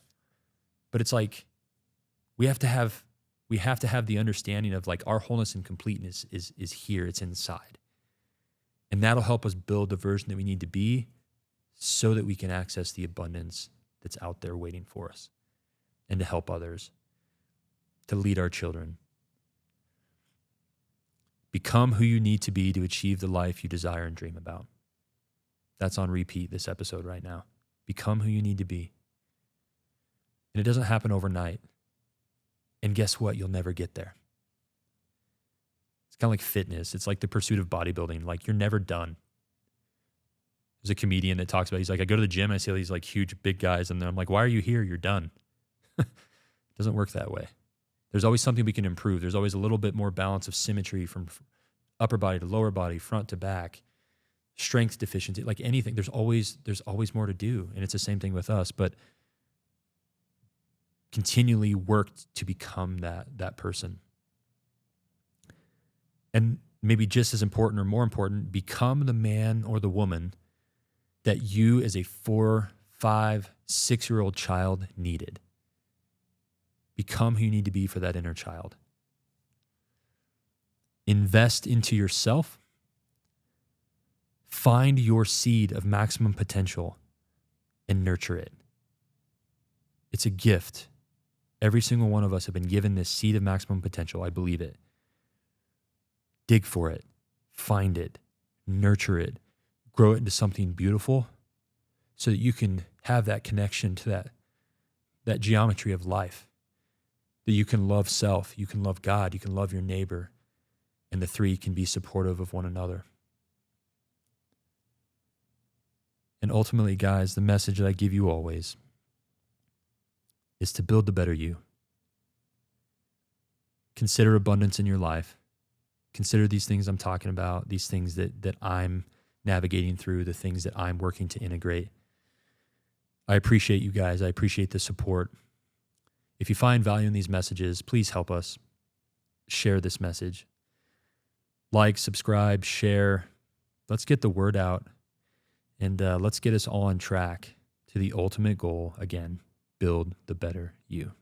but it's like we have to have the understanding of like our wholeness and completeness is here, it's inside. And that'll help us build the version that we need to be so that we can access the abundance that's out there waiting for us and to help others, to lead our children. Become who you need to be to achieve the life you desire and dream about. That's on repeat this episode right now. Become who you need to be. And it doesn't happen overnight. And guess what? You'll never get there. It's kind of like fitness. It's like the pursuit of bodybuilding. Like you're never done. There's a comedian that talks about, he's like, I go to the gym and I see all these like huge, big guys. And then I'm like, why are you here? You're done. It doesn't work that way. There's always something we can improve. There's always a little bit more balance of symmetry from upper body to lower body, front to back, strength deficiency, like anything. There's always more to do. And it's the same thing with us, but continually work to become that person. And maybe just as important or more important, become the man or the woman that you as a 4, 5, 6-year-old child needed. Become who you need to be for that inner child. Invest into yourself. Find your seed of maximum potential and nurture it. It's a gift. Every single one of us have been given this seed of maximum potential. I believe it. Dig for it. Find it. Nurture it. Grow it into something beautiful so that you can have that connection to that geometry of life. That you can love self, you can love God, you can love your neighbor, and the three can be supportive of one another. And ultimately, guys, the message that I give you always is to build the better you. Consider abundance in your life. Consider these things I'm talking about, these things that I'm navigating through, the things that I'm working to integrate. I appreciate you guys. I appreciate the support. If you find value in these messages, please help us share this message. Like, subscribe, share. Let's get the word out, and let's get us all on track to the ultimate goal. Again, build the better you.